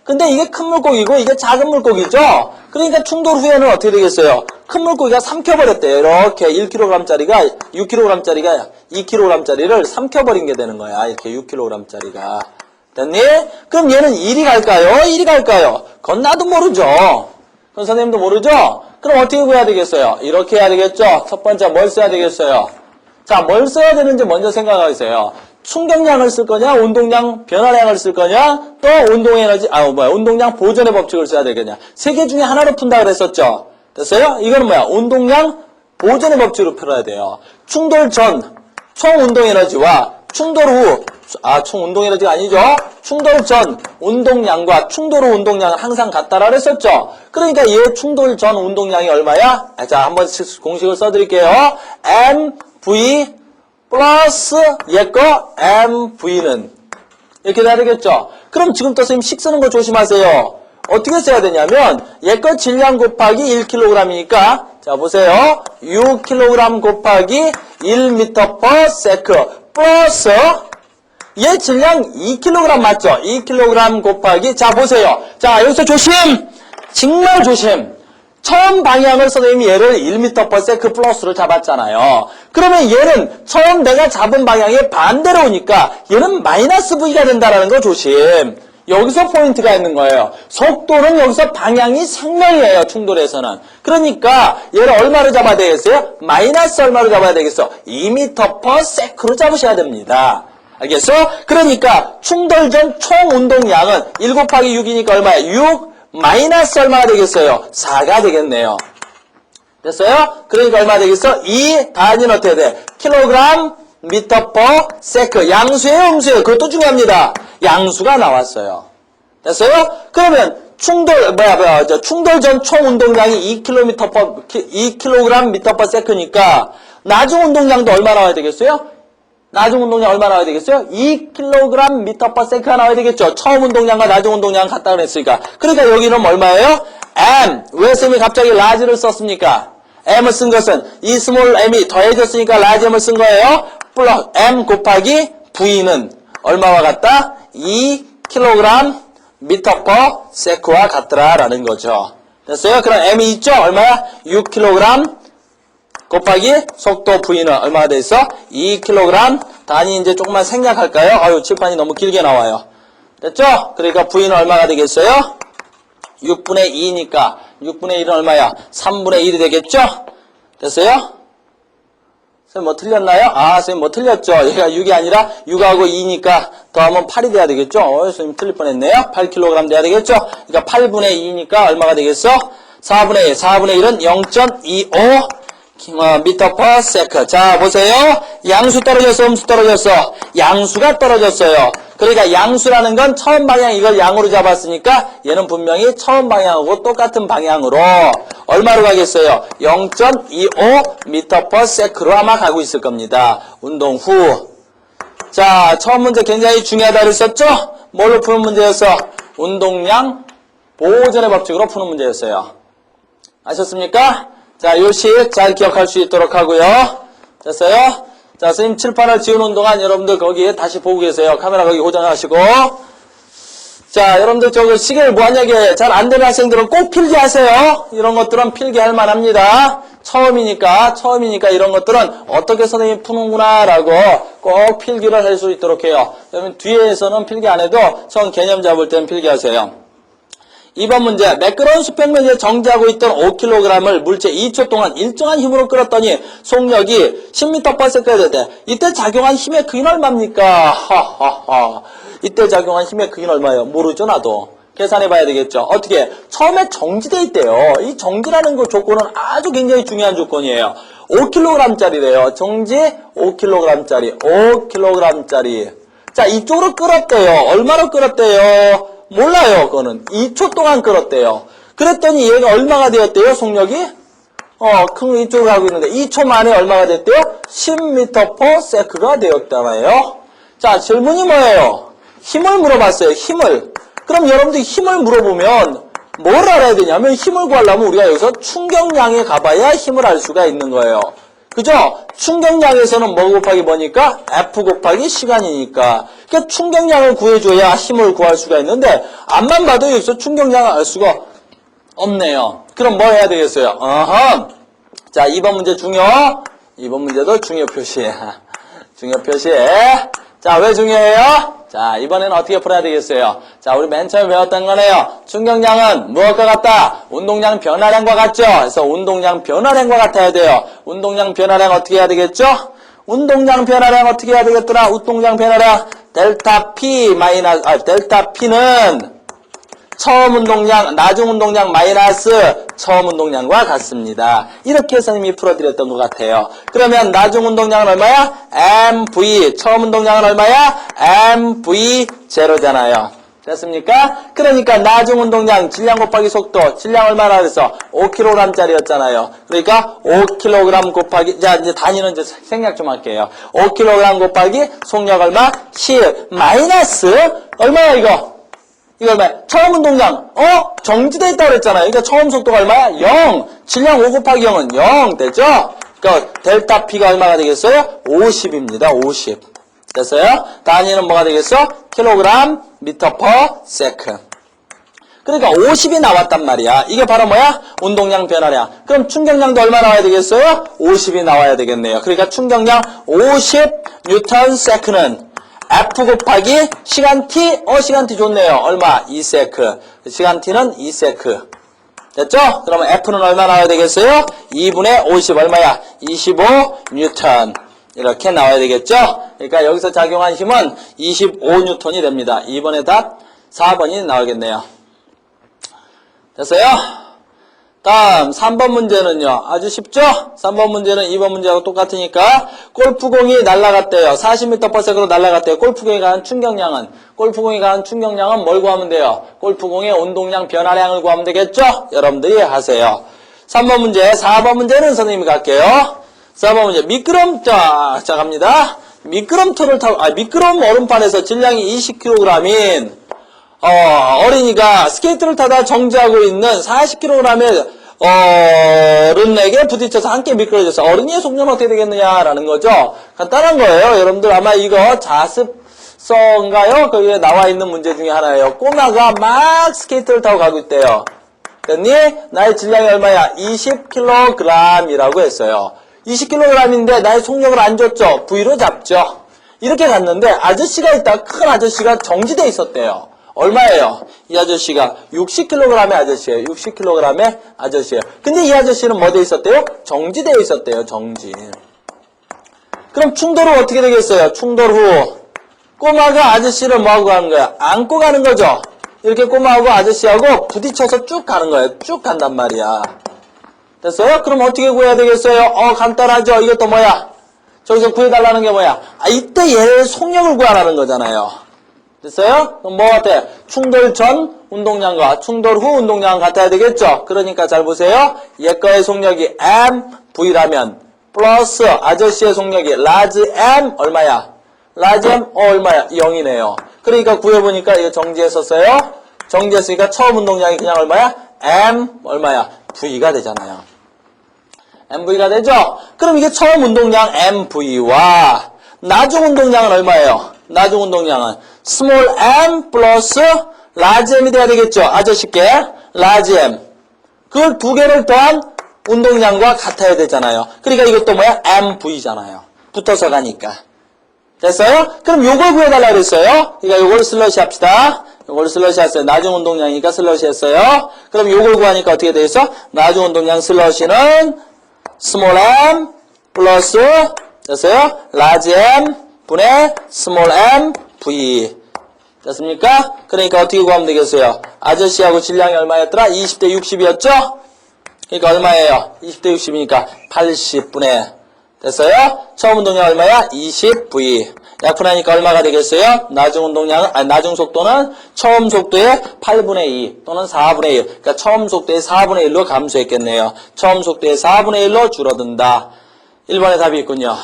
근데 이게 큰 물고기고 이게 작은 물고기죠? 그러니까 충돌 후에는 어떻게 되겠어요? 큰 물고기가 삼켜버렸대요. 이렇게 1kg짜리가 6kg짜리가 2kg짜리를 삼켜버린 게 되는 거야. 이렇게 6kg짜리가. 됐니? 그럼 얘는 1이 갈까요? 1이 갈까요? 그건 나도 모르죠. 그건 선생님도 모르죠? 그럼 어떻게 구해야 되겠어요? 이렇게 해야 되겠죠? 첫 번째 뭘 써야 되겠어요? 자, 뭘 써야 되는지 먼저 생각하세요. 충격량을 쓸 거냐, 운동량 변화량을 쓸 거냐, 또 운동에너지, 운동량 보존의 법칙을 써야 되겠냐. 세 개 중에 하나로 푼다 그랬었죠? 됐어요? 이거는 뭐야? 운동량 보존의 법칙으로 풀어야 돼요. 충돌 전, 총 운동에너지와 충돌 후, 총 운동에너지가 아니죠? 충돌 전 운동량과 충돌 후 운동량은 항상 같다라 그랬었죠? 그러니까 얘 충돌 전 운동량이 얼마야? 자, 한번 공식을 써드릴게요. mv 플러스 얘거 mv는 이렇게 돼야 되겠죠? 그럼 지금부터 선생님 식 쓰는 거 조심하세요. 어떻게 써야 되냐면 얘거 질량 곱하기 1kg이니까 자 보세요. 6kg 곱하기 1m/s 플러스 얘 질량 2kg 맞죠? 2kg 곱하기 자 보세요. 자 여기서 조심! 정말 조심! 처음 방향을 선생님이 얘를 1m/s 플러스로 잡았잖아요. 그러면 얘는 처음 내가 잡은 방향의 반대로 오니까 얘는 마이너스 V가 된다는 거 조심. 여기서 포인트가 있는 거예요. 속도는 여기서 방향이 생명이에요. 충돌에서는. 그러니까 얘를 얼마로 잡아야 되겠어요? 마이너스 얼마로 잡아야 되겠어? 2m/s로 잡으셔야 됩니다. 알겠어? 그러니까 충돌 전 총 운동량은 1 곱하기 6이니까 얼마야? 6 마이너스 얼마가 되겠어요? 4가 되겠네요. 됐어요? 그러니까 얼마 되겠어? 이 단위는 어떻게 돼? 킬로그램 미터 퍼 세크. 양수예요, 음수예요? 그것도 중요합니다. 양수가 나왔어요. 됐어요? 그러면 충돌 전 총 운동량이 2kg 미터 퍼 세크니까 나중 운동량도 얼마 나와야 되겠어요? 나중 운동량 얼마 나와야 되겠어요? 2kg 미터 퍼 세크가 나와야 되겠죠? 처음 운동량과 나중 운동량 같다 그랬으니까. 그러니까 여기는 얼마예요? M. 왜 쌤이 갑자기 라지를 썼습니까? M을 쓴 것은 이 스몰 m이 더해졌으니까 라지 M을 쓴 거예요. 플러스 M 곱하기 V는 얼마와 같다? 2kg 미터 퍼 세크와 같더라라는 거죠. 됐어요? 그럼 M이 있죠? 얼마야? 6kg 곱하기 속도 V는 얼마가 돼 있어? 2kg. 단위 이제 조금만 생략할까요? 아유, 칠판이 너무 길게 나와요. 됐죠? 그러니까 V는 얼마가 되겠어요? 6분의 2니까 6분의 1은 얼마야? 3분의 1이 되겠죠? 됐어요? 선생님 뭐 틀렸나요? 아, 선생님 뭐 틀렸죠? 얘가 6이 아니라 6하고 2니까 더하면 8이 돼야 되겠죠? 선생님 틀릴 뻔했네요. 8kg 돼야 되겠죠? 그러니까 8분의 2니까 얼마가 되겠어? 4분의 1. 4분의 1은 0.25 미터 퍼 세크. 자, 보세요. 양수 떨어졌어, 음수 떨어졌어? 양수가 떨어졌어요. 그러니까 양수라는 건 처음 방향 이걸 양으로 잡았으니까 얘는 분명히 처음 방향하고 똑같은 방향으로 얼마로 가겠어요? 0.25 미터 퍼 세크로 아마 가고 있을 겁니다. 운동 후. 자, 처음 문제 굉장히 중요하다 그랬었죠? 뭘로 푸는 문제였어? 운동량 보존의 법칙으로 푸는 문제였어요. 아셨습니까? 자, 요식 잘 기억할 수 있도록 하고요. 됐어요? 자, 선생님 칠판을 지우는 동안 여러분들 거기에 다시 보고 계세요. 카메라 거기 고정하시고. 자, 여러분들 저거 시계를 무한하게 잘 안 되는 학생들은 꼭 필기하세요. 이런 것들은 필기할 만합니다. 처음이니까 이런 것들은 어떻게 선생님이 푸는구나라고 꼭 필기를 할 수 있도록 해요. 그러면 뒤에서는 필기 안 해도 처음 개념 잡을 때는 필기하세요. 2번 문제. 매끄러운 수평면에 정지하고 있던 5kg을 물체 2초 동안 일정한 힘으로 끌었더니 속력이 10m/s가 돼. 이때 작용한 힘의 크기는 얼마입니까? 하하하. 이때 작용한 힘의 크기는 얼마예요? 모르죠, 나도. 계산해 봐야 되겠죠. 어떻게? 처음에 정지돼 있대요. 이 정지라는 그 조건은 아주 굉장히 중요한 조건이에요. 5kg짜리래요. 정지 5kg짜리. 5kg짜리. 자, 이쪽으로 끌었대요. 얼마로 끌었대요? 몰라요, 그거는. 2초 동안 끌었대요. 그랬더니 얘가 얼마가 되었대요, 속력이? 큰 이쪽으로 가고 있는데, 2초 만에 얼마가 됐대요? 10m/s가 되었잖아요. 자, 질문이 뭐예요? 힘을 물어봤어요, 힘을. 그럼 여러분들이 힘을 물어보면, 뭘 알아야 되냐면, 힘을 구하려면 우리가 여기서 충격량에 가봐야 힘을 알 수가 있는 거예요. 그죠? 충격량에서는 뭐 곱하기 뭐니까? F 곱하기 시간이니까. 그러니까 충격량을 구해줘야 힘을 구할 수가 있는데 앞만 봐도 여기서 충격량을 알 수가 없네요. 그럼 뭐 해야 되겠어요? 자, 2번 문제 중요. 2번 문제도 중요 표시. 중요 표시. 자, 왜 중요해요? 자, 이번에는 어떻게 풀어야 되겠어요? 자, 우리 맨 처음에 배웠던 거네요. 충격량은 무엇과 같다? 운동량 변화량과 같죠? 그래서 운동량 변화량과 같아야 돼요. 운동량 변화량 어떻게 해야 되겠죠? 운동량 변화량 어떻게 해야 되겠더라? 운동량 변화량 델타 P는 처음 운동량, 나중 운동량 마이너스 처음 운동량과 같습니다. 이렇게 선생님이 풀어드렸던 것 같아요. 그러면 나중 운동량은 얼마야? MV. 처음 운동량은 얼마야? MV0잖아요. 됐습니까? 그러니까 나중 운동량, 질량 곱하기 속도, 질량 얼마나 그랬어? 5kg짜리였잖아요. 그러니까 5kg 곱하기, 자, 이제 단위는 이제 생략 좀 할게요. 5kg 곱하기 속력 얼마? 10 마이너스 얼마야 이거? 이거 얼마야? 처음 운동량, 정지돼 있다고 그랬잖아요. 그러니까 처음 속도가 얼마야? 0. 질량 5 곱하기 0은 0. 됐죠? 그러니까 델타 P가 얼마가 되겠어요? 50입니다. 50. 됐어요? 단위는 뭐가 되겠어? 킬로그램 미터 퍼 세크. 그러니까 50이 나왔단 말이야. 이게 바로 뭐야? 운동량 변화량. 그럼 충격량도 얼마 나와야 되겠어요? 50이 나와야 되겠네요. 그러니까 충격량 50 뉴턴 세크는 F 곱하기 시간 T, 시간 T 좋네요. 얼마? 2세크. 시간 T는 2세크. 됐죠? 그러면 F는 얼마 나와야 되겠어요? 2분의 50 얼마야? 25 뉴턴. 이렇게 나와야 되겠죠? 그러니까 여기서 작용한 힘은 25N이 됩니다. 2번의 답 4번이 나오겠네요. 됐어요? 다음 3번 문제는요. 아주 쉽죠? 3번 문제는 2번 문제하고 똑같으니까 골프공이 날아갔대요. 40m/s로 날아갔대요. 골프공이 가는 충격량은 뭘 구하면 돼요? 골프공의 운동량 변화량을 구하면 되겠죠? 여러분들이 하세요. 3번 문제, 4번 문제는 선생님이 갈게요. 4번 문제 미끄럼자 갑니다. 미끄럼틀을 타고 미끄럼 얼음판에서 질량이 20kg인 어린이가 스케이트를 타다 정지하고 있는 40kg의 어른에게 부딪혀서 함께 미끄러졌어. 어린이의 속력은 어떻게 되겠느냐라는 거죠. 간단한 거예요. 여러분들 아마 이거 자습서인가요? 거기에 나와 있는 문제 중에 하나예요. 꼬마가 막 스케이트를 타고 가고 있대요. 그랬더니 나의 질량이 얼마야? 20kg이라고 했어요. 20kg인데 나의 속력을 안 줬죠. V로 잡죠. 이렇게 갔는데 아저씨가 있다. 큰 아저씨가 정지돼 있었대요. 얼마예요? 이 아저씨가 60kg의 아저씨예요. 60kg의 아저씨예요. 근데 이 아저씨는 뭐 돼 있었대요? 정지되어 있었대요. 정지. 그럼 충돌 후 어떻게 되겠어요? 충돌 후 꼬마가 아저씨를 뭐하고 가는 거야? 안고 가는 거죠. 이렇게 꼬마하고 아저씨하고 부딪혀서 쭉 가는 거예요. 쭉 간단 말이야. 됐어요? 그럼 어떻게 구해야 되겠어요? 간단하죠. 이것도 뭐야? 저기서 구해달라는 게 뭐야? 이때 얘의 속력을 구하라는 거잖아요. 됐어요? 그럼 뭐 같아? 충돌 전 운동량과 충돌 후 운동량은 같아야 되겠죠? 그러니까 잘 보세요. 얘 거의 속력이 mv라면 플러스 아저씨의 속력이 large m 얼마야? large m 얼마야? 0이네요. 그러니까 구해보니까 이거 정지했었어요. 정지했으니까 처음 운동량이 그냥 얼마야? m 얼마야? v가 되잖아요. mv가 되죠? 그럼 이게 처음 운동량 mv와 나중 운동량은 얼마예요? 나중 운동량은 small m 플러스 large m이 돼야 되겠죠? 아저씨께 large m. 그걸 두 개를 더한 운동량과 같아야 되잖아요. 그러니까 이것도 뭐야? mv잖아요. 붙어서 가니까. 됐어요? 그럼 요걸 구해달라 그랬어요. 그러니까 요걸 슬러시 합시다. 요걸 슬러시 했어요. 나중 운동량이니까 슬러시 했어요. 그럼 요걸 구하니까 어떻게 되겠어? 나중 운동량 슬러시는 small m 플러스 됐어요? large m 분의 small m v. 됐습니까? 그러니까 어떻게 구하면 되겠어요? 아저씨하고 질량이 얼마였더라? 20대 60이었죠? 그러니까 얼마예요? 20대 60이니까 80분의 됐어요? 처음 운동량 얼마야? 20v. 약분하니까 얼마가 되겠어요? 나중 운동량은, 나중 속도는 처음 속도의 8분의 2 또는 4분의 1. 그러니까 처음 속도의 4분의 1로 감소했겠네요. 처음 속도의 4분의 1로 줄어든다. 1번의 답이 있군요.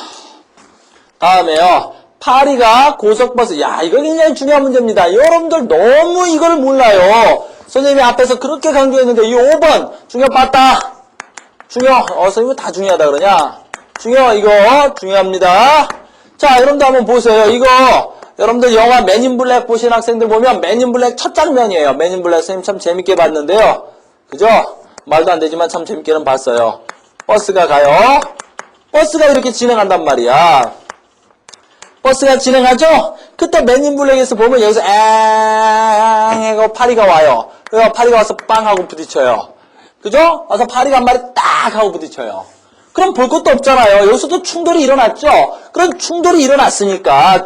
다음에요. 파리가 고속버스. 야, 이거 굉장히 중요한 문제입니다. 여러분들 너무 이걸 몰라요. 선생님이 앞에서 그렇게 강조했는데 이 5번 중요 봤다. 중요. 선생님은 다 중요하다 그러냐? 중요 이거 중요합니다. 자, 여러분들 한번 보세요. 이거 여러분들 영화 맨인 블랙 보신 학생들 보면 맨인 블랙 첫 장면이에요. 맨인 블랙 선생님 참 재밌게 봤는데요. 그죠? 말도 안 되지만 참 재밌게는 봤어요. 버스가 가요. 버스가 이렇게 진행한단 말이야. 버스가 진행하죠? 그때 맨인 블랙에서 보면 여기서 엥 하고 파리가 와요. 그래서 파리가 와서 빵 하고 부딪혀요. 그죠? 와서 파리가 한 마리 딱 하고 부딪혀요. 그럼 볼 것도 없잖아요. 여기서도 충돌이 일어났죠? 그럼 충돌이 일어났으니까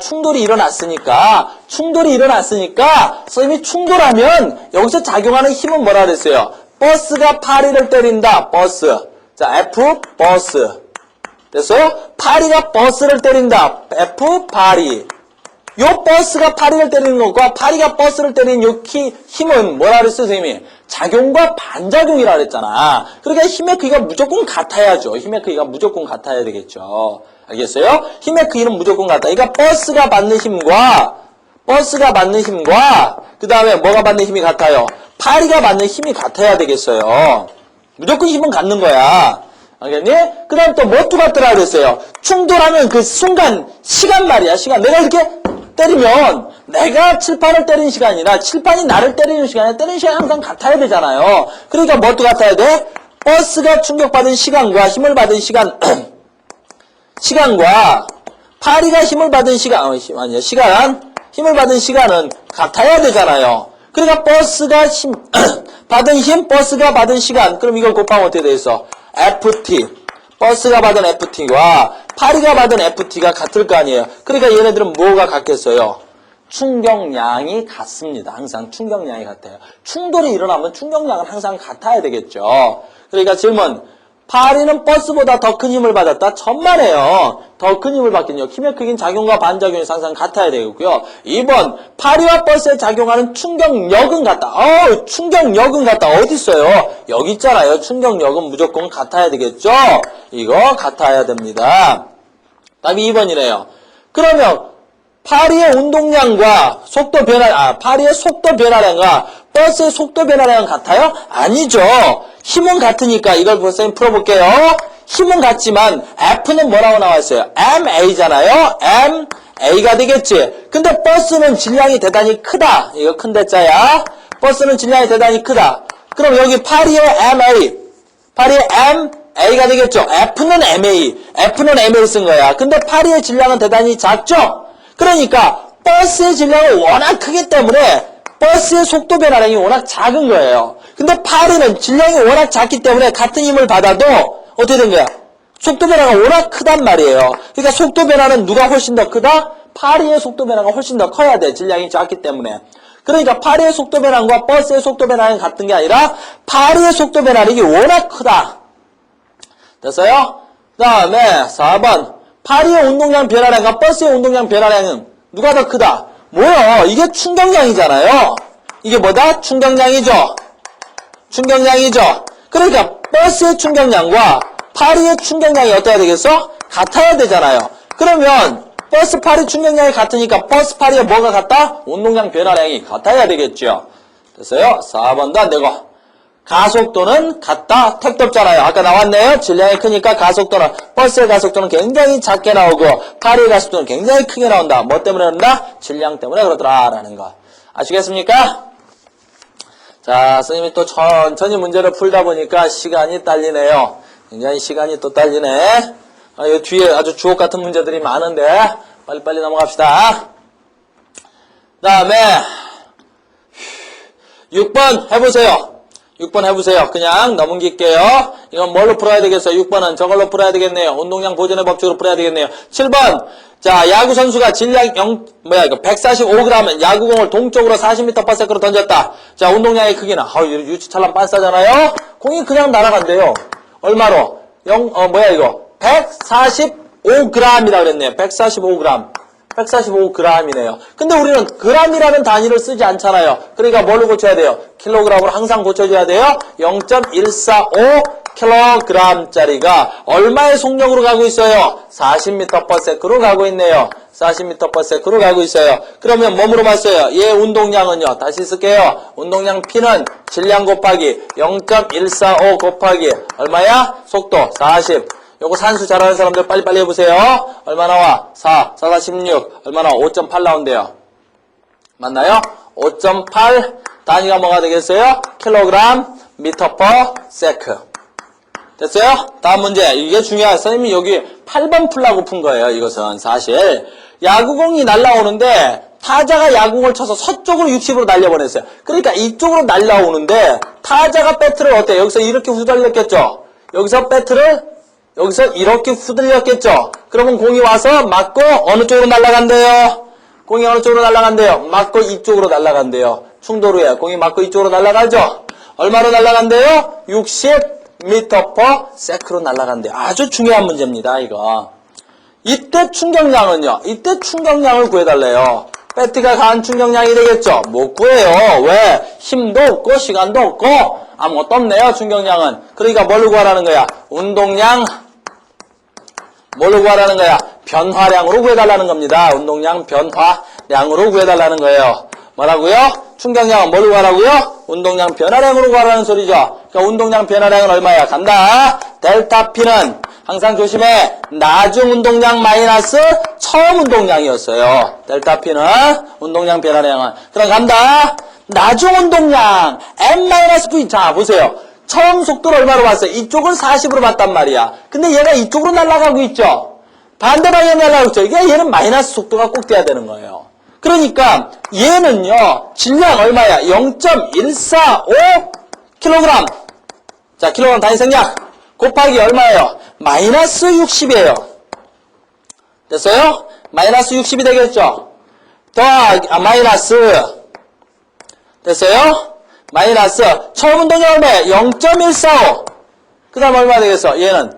선생님이 충돌하면 여기서 작용하는 힘은 뭐라 그랬어요? 버스가 파리를 때린다. 버스. 자, F, 버스. 됐어요? 파리가 버스를 때린다. F, 파리. 요 버스가 파리를 때리는 것과 파리가 버스를 때리는 요 힘은 뭐라 그랬어요, 선생님이? 작용과 반작용이라 그랬잖아. 그러니까 힘의 크기가 무조건 같아야죠. 힘의 크기가 무조건 같아야 되겠죠. 알겠어요? 힘의 크기는 무조건 같다. 그러니까 버스가 받는 힘과 그 다음에 뭐가 받는 힘이 같아요? 파리가 받는 힘이 같아야 되겠어요. 무조건 힘은 같는 거야. 알겠니? 그 다음 또 뭐 똑같더라 그랬어요? 충돌하면 그 순간, 시간 말이야, 시간. 내가 이렇게 때리면, 내가 칠판을 때리는 시간이나 칠판이 나를 때리는 시간이나 때리는 시간이 항상 같아야 되잖아요. 그러니까 뭐 똑같아야 돼? 버스가 충격받은 시간과 힘을 받은 시간, 시간과 파리가 힘을 받은 시간, 힘을 받은 시간은 같아야 되잖아요. 그러니까 버스가 받은 힘, 버스가 받은 시간. 그럼 이걸 곱하면 어떻게 돼 있어? FT. 버스가 받은 FT와 파리가 받은 FT가 같을 거 아니에요. 그러니까 얘네들은 뭐가 같겠어요? 충격량이 같습니다. 항상 충격량이 같아요. 충돌이 일어나면 충격량은 항상 같아야 되겠죠. 그러니까 질문. 파리는 버스보다 더 큰 힘을 받았다? 천만에요. 더 큰 힘을 받긴요. 힘의 크기는 작용과 반작용이 항상 같아야 되겠고요. 2번. 파리와 버스에 작용하는 충격력은 같다. 충격력은 같다. 어디 있어요? 여기 있잖아요. 충격력은 무조건 같아야 되겠죠? 이거 같아야 됩니다. 답이 2번이네요. 그러면 파리의 운동량과 속도 변화, 파리의 속도 변화량과 버스의 속도 변화량은 같아요? 아니죠. 힘은 같으니까 이걸 선생님 풀어볼게요. 힘은 같지만 F는 뭐라고 나와있어요? MA잖아요. MA가 되겠지. 근데 버스는 질량이 대단히 크다. 이거 큰 대자야. 버스는 질량이 대단히 크다. 그럼 여기 파리의 MA, 파리의 MA가 되겠죠. F는 MA 쓴 거야. 근데 파리의 질량은 대단히 작죠? 그러니까 버스의 질량은 워낙 크기 때문에 버스의 속도 변화량이 워낙 작은 거예요. 근데 파리는 질량이 워낙 작기 때문에 같은 힘을 받아도 어떻게 된 거야? 속도 변화가 워낙 크단 말이에요. 그러니까 속도 변화는 누가 훨씬 더 크다? 파리의 속도 변화가 훨씬 더 커야 돼. 질량이 작기 때문에. 그러니까 파리의 속도 변화량과 버스의 속도 변화량이 같은 게 아니라 파리의 속도 변화량이 워낙 크다. 됐어요? 그 다음에 4번. 파리의 운동량 변화량과 버스의 운동량 변화량은 누가 더 크다? 뭐야? 이게 충격량이잖아요. 이게 뭐다? 충격량이죠. 충격량이죠. 그러니까 버스의 충격량과 파리의 충격량이 어때야 되겠어? 같아야 되잖아요. 그러면 버스 파리 충격량이 같으니까 버스 파리와 뭐가 같다? 운동량 변화량이 같아야 되겠죠. 됐어요? 4번도 안 되고. 가속도는 같다. 택도 없잖아요. 아까 나왔네요. 질량이 크니까 가속도는 버스의 가속도는 굉장히 작게 나오고 파리의 가속도는 굉장히 크게 나온다. 뭐 때문에 그런다? 질량 때문에 그러더라 라는 거. 아시겠습니까? 자, 선생님이 또 천천히 문제를 풀다 보니까 시간이 딸리네요. 굉장히 시간이 또 딸리네. 이 뒤에 아주 주옥 같은 문제들이 많은데 빨리빨리 넘어갑시다. 그 다음에 6번 해보세요. 6번 해보세요. 그냥 넘길게요. 이건 뭘로 풀어야 되겠어요? 6번은 저걸로 풀어야 되겠네요. 운동량 보존의 법칙으로 풀어야 되겠네요. 7번. 자, 야구 선수가 질량 145g 야구공을 동쪽으로 40m/s로 던졌다. 자, 운동량의 크기는 유치찬란 빤싸잖아요. 공이 그냥 날아간대요. 얼마로? 145g이라고 그랬네요. 145g이네요. 근데 우리는 g이라는 단위를 쓰지 않잖아요. 그러니까 뭘로 고쳐야 돼요? 킬로그램으로 항상 고쳐줘야 돼요. 0.145kg짜리가 얼마의 속력으로 가고 있어요? 40m/s로 가고 있네요. 40m/s로 가고 있어요. 그러면 뭐 물어봤어요? 얘 운동량은요. 다시 쓸게요. 운동량 P는 질량 곱하기 0.145 곱하기 얼마야? 속도 40. 요거 산수 잘하는 사람들 빨리빨리 해보세요. 얼마 나와? 4, 4, 4, 16. 얼마 나와? 5.8 나온대요. 맞나요? 5.8 단위가 뭐가 되겠어요? 킬로그램, 미터 퍼 세크. 됐어요? 다음 문제. 이게 중요해요. 선생님이 여기 8번 풀라고 푼 거예요. 이것은 사실. 야구공이 날라오는데 타자가 야구공을 쳐서 서쪽으로 60으로 날려보냈어요. 그러니까 이쪽으로 날라오는데 타자가 배트를 어때요? 여기서 이렇게 후달렸겠죠? 여기서 배트를 여기서 이렇게 후들렸겠죠? 그러면 공이 와서 맞고 어느 쪽으로 날아간대요? 공이 어느 쪽으로 날아간대요? 맞고 이쪽으로 날아간대요. 충돌 후에 공이 맞고 이쪽으로 날아가죠? 얼마로 날아간대요? 60m/s로 날아간대요. 아주 중요한 문제입니다, 이거. 이때 충격량은요? 이때 충격량을 구해달래요. 배트가 가한 충격량이 되겠죠? 못 구해요. 왜? 힘도 없고 시간도 없고 아무것도 없네요. 충격량은. 그러니까 뭘로 구하라는 거야? 운동량 뭘로 구하라는 거야? 변화량으로 구해달라는 겁니다. 운동량 변화량으로 구해달라는 거예요. 뭐라고요? 충격량은 뭘로 구하라고요? 운동량 변화량으로 구하라는 소리죠. 그러니까 운동량 변화량은 얼마야? 간다. 델타 P는 항상 조심해. 나중 운동량 마이너스 처음 운동량이었어요. 델타 P는 운동량 변화량은. 그럼 간다. 나중 운동량 M-V. 자, 보세요. 처음 속도를 얼마로 봤어요? 이쪽을 40으로 봤단 말이야. 근데 얘가 이쪽으로 날아가고 있죠? 반대 방향에 날아가고 있죠? 이게 얘는 마이너스 속도가 꼭 돼야 되는 거예요. 그러니까 얘는요, 질량 얼마야? 0.145kg. 자, 킬로그램 단위 생략. 곱하기 얼마예요? 마이너스 60이에요. 됐어요? 마이너스 60이 되겠죠? 마이너스. 됐어요? 마이너스. 처음 운동량 얼마예요? 0.145. 그 다음 얼마 되겠어? 얘는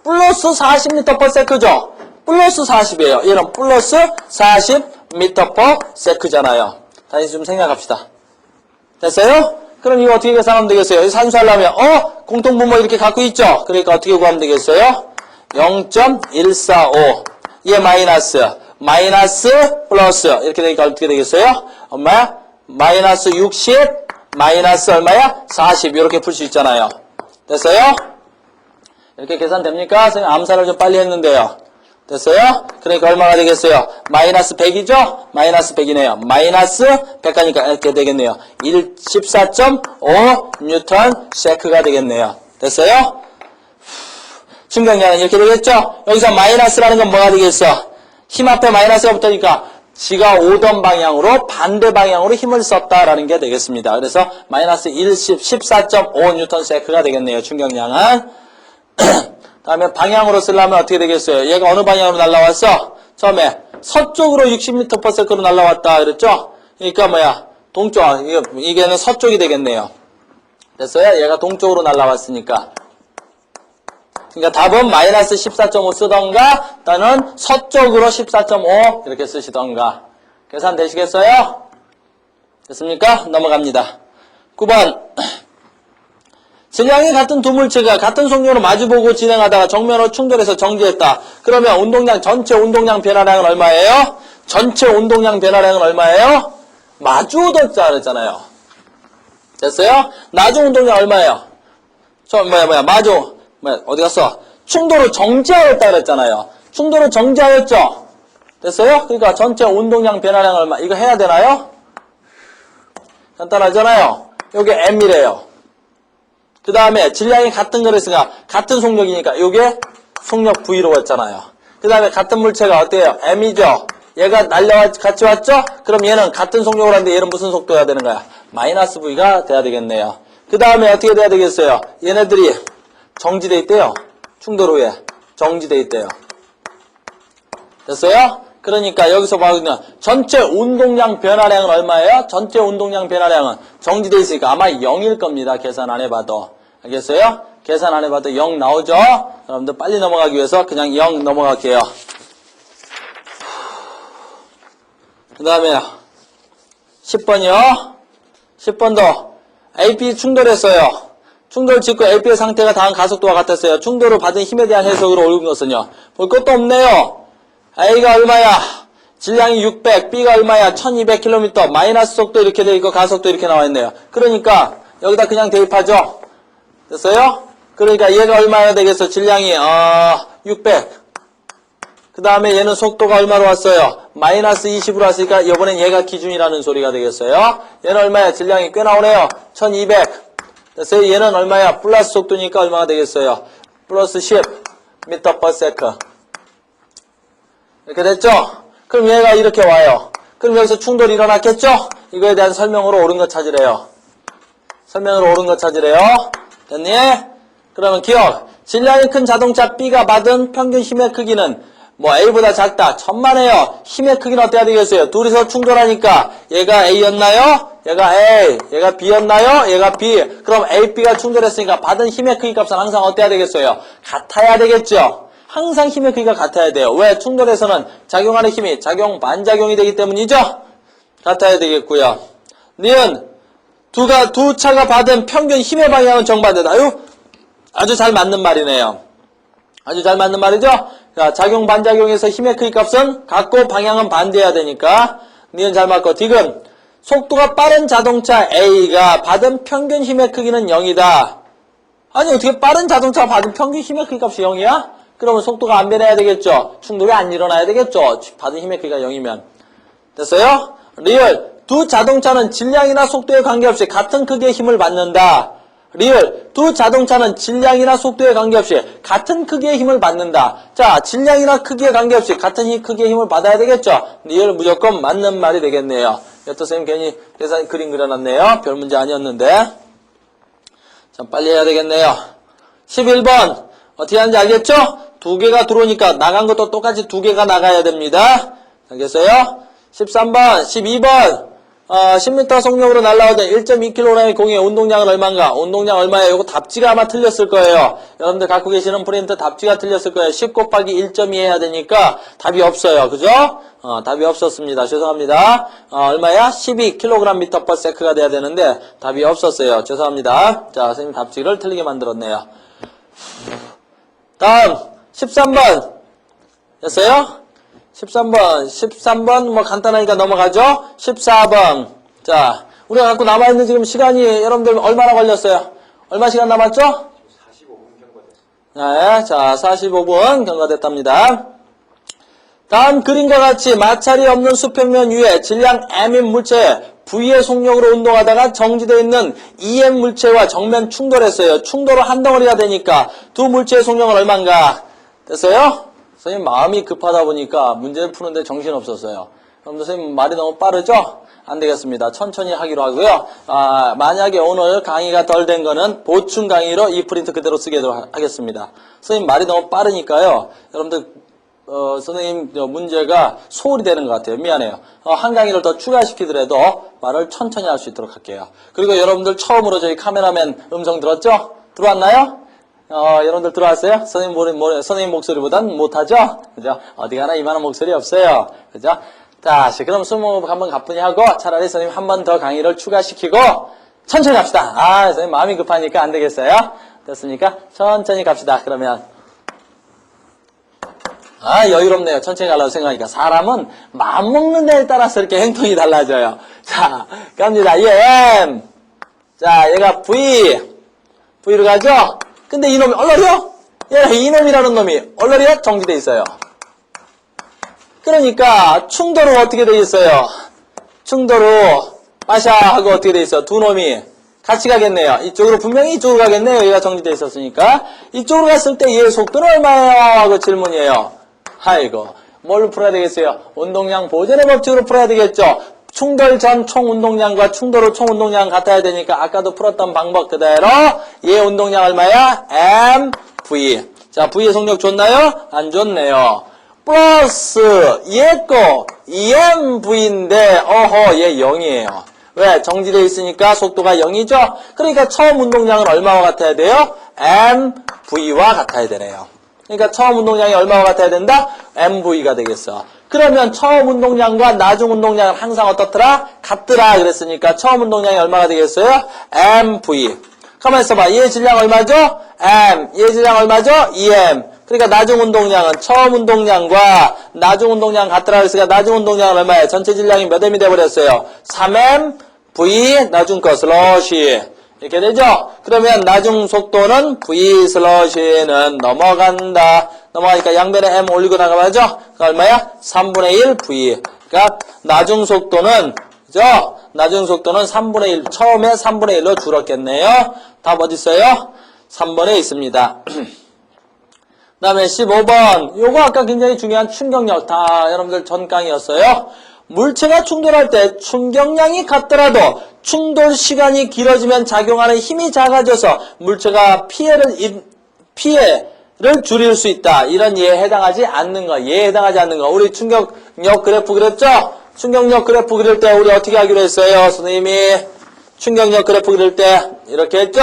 플러스 40m/s죠? 플러스 40이에요. 얘는 플러스 40m/s잖아요. 다시 좀 생각합시다. 됐어요? 그럼 이거 어떻게 계산하면 되겠어요? 산수하려면, 공통분모 이렇게 갖고 있죠? 그러니까 어떻게 구하면 되겠어요? 0.145. 얘 마이너스, 플러스. 이렇게 되니까 어떻게 되겠어요? 엄마야? 마이너스 60, 마이너스 얼마야? 40. 이렇게 풀 수 있잖아요. 됐어요? 이렇게 계산됩니까? 선생님 암산을 좀 빨리 했는데요. 됐어요? 그러니까 얼마가 되겠어요? 마이너스 100이죠? 마이너스 100이네요. 마이너스 100 하니까 이렇게 되겠네요. 14.5 뉴턴 세크가 되겠네요. 됐어요? 충격량은 이렇게 되겠죠? 여기서 마이너스라는 건 뭐가 되겠어? 힘 앞에 마이너스가 붙으니까 지가 오던 방향으로 반대 방향으로 힘을 썼다라는 게 되겠습니다. 그래서 마이너스 14.5 뉴턴 세크가 되겠네요. 충격량은. 다음에 방향으로 쓰려면 어떻게 되겠어요? 얘가 어느 방향으로 날아왔어? 처음에 서쪽으로 60m/s로 날아왔다 그랬죠? 그러니까 뭐야? 동쪽. 이게는 서쪽이 되겠네요. 됐어요? 얘가 동쪽으로 날아왔으니까. 그러니까 답은 마이너스 14.5 쓰던가 또는 서쪽으로 14.5 이렇게 쓰시던가. 계산 되시겠어요? 됐습니까? 넘어갑니다. 9번. 질량이 같은 두 물체가 같은 속력으로 마주보고 진행하다가 정면으로 충돌해서 정지했다. 그러면 전체 운동량 변화량은 얼마예요? 전체 운동량 변화량은 얼마예요? 마주오던 자 그랬잖아요. 됐어요? 나중 운동량 얼마예요? 어디 갔어? 충돌을 정지하였다 그랬잖아요. 충돌을 정지하였죠? 됐어요? 그러니까 전체 운동량 변화량 얼마? 이거 해야 되나요? 간단하잖아요. 요게 M이래요. 그 다음에 질량이 같은 거랬으니까 같은 속력이니까 요게 속력 V로 했잖아요. 그 다음에 같은 물체가 어때요? M이죠? 얘가 같이 왔죠? 그럼 얘는 같은 속력으로 하는데 얘는 무슨 속도여야 되는 거야? 마이너스 V가 돼야 되겠네요. 그 다음에 어떻게 돼야 되겠어요? 얘네들이 정지돼 있대요. 충돌 후에 정지돼 있대요. 됐어요? 그러니까 여기서 봐보면 전체 운동량 변화량은 얼마예요? 전체 운동량 변화량은 정지돼 있으니까 아마 0일 겁니다. 계산 안 해봐도. 알겠어요? 계산 안 해봐도 0 나오죠? 여러분들 빨리 넘어가기 위해서 그냥 0 넘어갈게요. 그 다음에 10번이요. 10번도 AP 충돌했어요. 충돌 직후 AP의 상태가 다음 가속도와 같았어요. 충돌을 받은 힘에 대한 해석으로 옳은 것은요. 볼 것도 없네요. A가 얼마야? 질량이 600, B가 얼마야? 1200km, 마이너스 속도 이렇게 돼 있고 가속도 이렇게 나와 있네요. 그러니까 여기다 그냥 대입하죠. 됐어요? 그러니까 얘가 얼마나 되겠어? 질량이 600. 그 다음에 얘는 속도가 얼마로 왔어요? 마이너스 20으로 왔으니까 이번엔 얘가 기준이라는 소리가 되겠어요. 얘는 얼마야? 질량이 꽤 나오네요. 1200. 됐어요? 얘는 얼마야? 플러스 속도니까 얼마가 되겠어요? 플러스 10 m/s. 이렇게 됐죠? 그럼 얘가 이렇게 와요. 그럼 여기서 충돌이 일어났겠죠? 이거에 대한 설명으로 옳은 거 찾으래요. 설명으로 옳은 거 찾으래요. 됐니? 그러면 기억. 질량이 큰 자동차 B가 받은 평균 힘의 크기는 A보다 작다. 천만에요. 힘의 크기는 어때야 되겠어요? 둘이서 충돌하니까 얘가 A였나요? 얘가 A. 얘가 B였나요? 얘가 B. 그럼 A, B가 충돌했으니까 받은 힘의 크기 값은 항상 어때야 되겠어요? 같아야 되겠죠? 항상 힘의 크기가 같아야 돼요. 왜? 충돌에서는 작용하는 힘이 작용 반작용이 되기 때문이죠? 같아야 되겠고요. 니은 두 차가 받은 평균 힘의 방향은 정반대다. 아주 잘 맞는 말이네요. 아주 잘 맞는 말이죠? 자, 작용 반작용에서 힘의 크기 값은 같고 방향은 반대해야 되니까 니은 잘 맞고 디귿 속도가 빠른 자동차 A가 받은 평균 힘의 크기는 0이다. 아니 어떻게 빠른 자동차가 받은 평균 힘의 크기 값이 0이야? 그러면 속도가 안 변해야 되겠죠. 충돌이 안 일어나야 되겠죠. 받은 힘의 크기가 0이면. 됐어요? 리얼. 두 자동차는 질량이나 속도에 관계없이 같은 크기의 힘을 받는다. 리얼. 두 자동차는 질량이나 속도에 관계없이 같은 크기의 힘을 받는다. 자, 질량이나 크기에 관계없이 같은 크기의 힘을 받아야 되겠죠. 리얼 무조건 맞는 말이 되겠네요. 여태 선생님 괜히 계산 그림 그려놨네요. 별 문제 아니었는데. 자, 빨리 해야 되겠네요. 11번. 어떻게 하는지 알겠죠? 두 개가 들어오니까 나간 것도 똑같이 두 개가 나가야 됩니다. 알겠어요? 13번, 12번. 10m 속력으로 날아오던 1.2kg의 공의 운동량은 얼마인가? 운동량 얼마예요? 이거 답지가 아마 틀렸을 거예요. 여러분들 갖고 계시는 프린트 답지가 틀렸을 거예요. 10 곱하기 1.2 해야 되니까 답이 없어요. 그죠? 답이 없었습니다. 죄송합니다. 얼마야? 12kg/ms가 돼야 되는데 답이 없었어요. 죄송합니다. 자, 선생님 답지를 틀리게 만들었네요. 다음 13번 됐어요? 13번 뭐 간단하니까 넘어가죠. 14번 자 우리가 갖고 남아있는 지금 시간이 여러분들 얼마나 걸렸어요? 얼마 시간 남았죠? 45분 경과됐습니다. 네, 자 45분 경과됐답니다. 다음 그림과 같이 마찰이 없는 수평면 위에 질량 M인 물체 V의 속력으로 운동하다가 정지되어 있는 EM 물체와 정면 충돌했어요. 충돌을 한 덩어리가 되니까 두 물체의 속력은 얼마인가? 됐어요? 선생님 마음이 급하다 보니까 문제를 푸는데 정신없었어요. 여러분들 선생님 말이 너무 빠르죠? 안 되겠습니다. 천천히 하기로 하고요. 만약에 오늘 강의가 덜 된 거는 보충 강의로 이 프린트 그대로 쓰게 하겠습니다. 선생님 말이 너무 빠르니까요. 여러분들 선생님 문제가 소홀히 되는 것 같아요. 미안해요. 한 강의를 더 추가시키더라도 말을 천천히 할 수 있도록 할게요. 그리고 여러분들 처음으로 저희 카메라맨 음성 들었죠? 들어왔나요? 여러분들 들어왔어요? 선생님 목소리보단 못하죠? 그죠? 어디 가나 이만한 목소리 없어요. 그죠? 자, 그럼 수목 한번 가뿐히 하고 차라리 선생님 한 번 더 강의를 추가시키고 천천히 갑시다. 선생님 마음이 급하니까 안 되겠어요? 됐습니까? 천천히 갑시다. 그러면 여유롭네요. 천천히 가려고 생각하니까. 사람은 마음 먹는 데에 따라서 이렇게 행동이 달라져요. 자, 갑니다. M. 자, 얘가 V로 가죠? 근데 이놈이 얼얼이요? 이놈이라는 놈이 얼얼이요? 정지돼 있어요. 그러니까 충돌은 어떻게 돼 있어요? 충돌로 마샤하고 어떻게 돼 있어? 두 놈이 같이 가겠네요. 이쪽으로 분명히 이쪽으로 가겠네요. 얘가 정지돼 있었으니까. 이쪽으로 갔을 때 얘의 속도는 얼마예요? 하고 질문이에요. 아이고 뭘로 풀어야 되겠어요? 운동량 보존의 법칙으로 풀어야 되겠죠. 충돌 전 총 운동량과 충돌 후 총 운동량 같아야 되니까 아까도 풀었던 방법 그대로 얘 운동량 얼마야? MV. 자, V의 속력 좋나요? 안 좋네요. 플러스 얘 거 EMV인데 얘 0이에요. 왜? 정지되어 있으니까 속도가 0이죠? 그러니까 처음 운동량은 얼마와 같아야 돼요? MV와 같아야 되네요. 그러니까 처음 운동량이 얼마와 같아야 된다? MV가 되겠어. 그러면 처음 운동량과 나중 운동량은 항상 어떻더라? 같더라 그랬으니까 처음 운동량이 얼마가 되겠어요? MV. 가만히 있어봐. 얘 질량 얼마죠? M. 얘 질량 얼마죠? EM. 그러니까 나중 운동량은 처음 운동량과 나중 운동량 같더라 그랬으니까 나중 운동량은 얼마예요? 전체 질량이 몇 M이 돼버렸어요? 3M V 나중 거 슬러시. 이렇게 되죠? 그러면 나중 속도는 V 슬러시는 넘어간다. 넘어가니까 양변에 M 올리고 나가야죠? 그러니까 얼마야? 3분의 1 V. 그러니까 나중 속도는, 그죠? 나중 속도는 3분의 1, 처음에 3분의 1로 줄었겠네요. 답 어디 있어요? 3번에 있습니다. 그 다음에 15번. 요거 아까 굉장히 중요한 충격력. 다 여러분들 전 강의였어요. 물체가 충돌할 때 충격량이 같더라도 충돌 시간이 길어지면 작용하는 힘이 작아져서 물체가 피해를 줄일 수 있다. 이런 예에 해당하지 않는 거. 예에 해당하지 않는 거. 우리 충격력 그래프 그렸죠? 충격력 그래프 그릴 때 우리 어떻게 하기로 했어요? 선생님이 충격력 그래프 그릴 때 이렇게 했죠?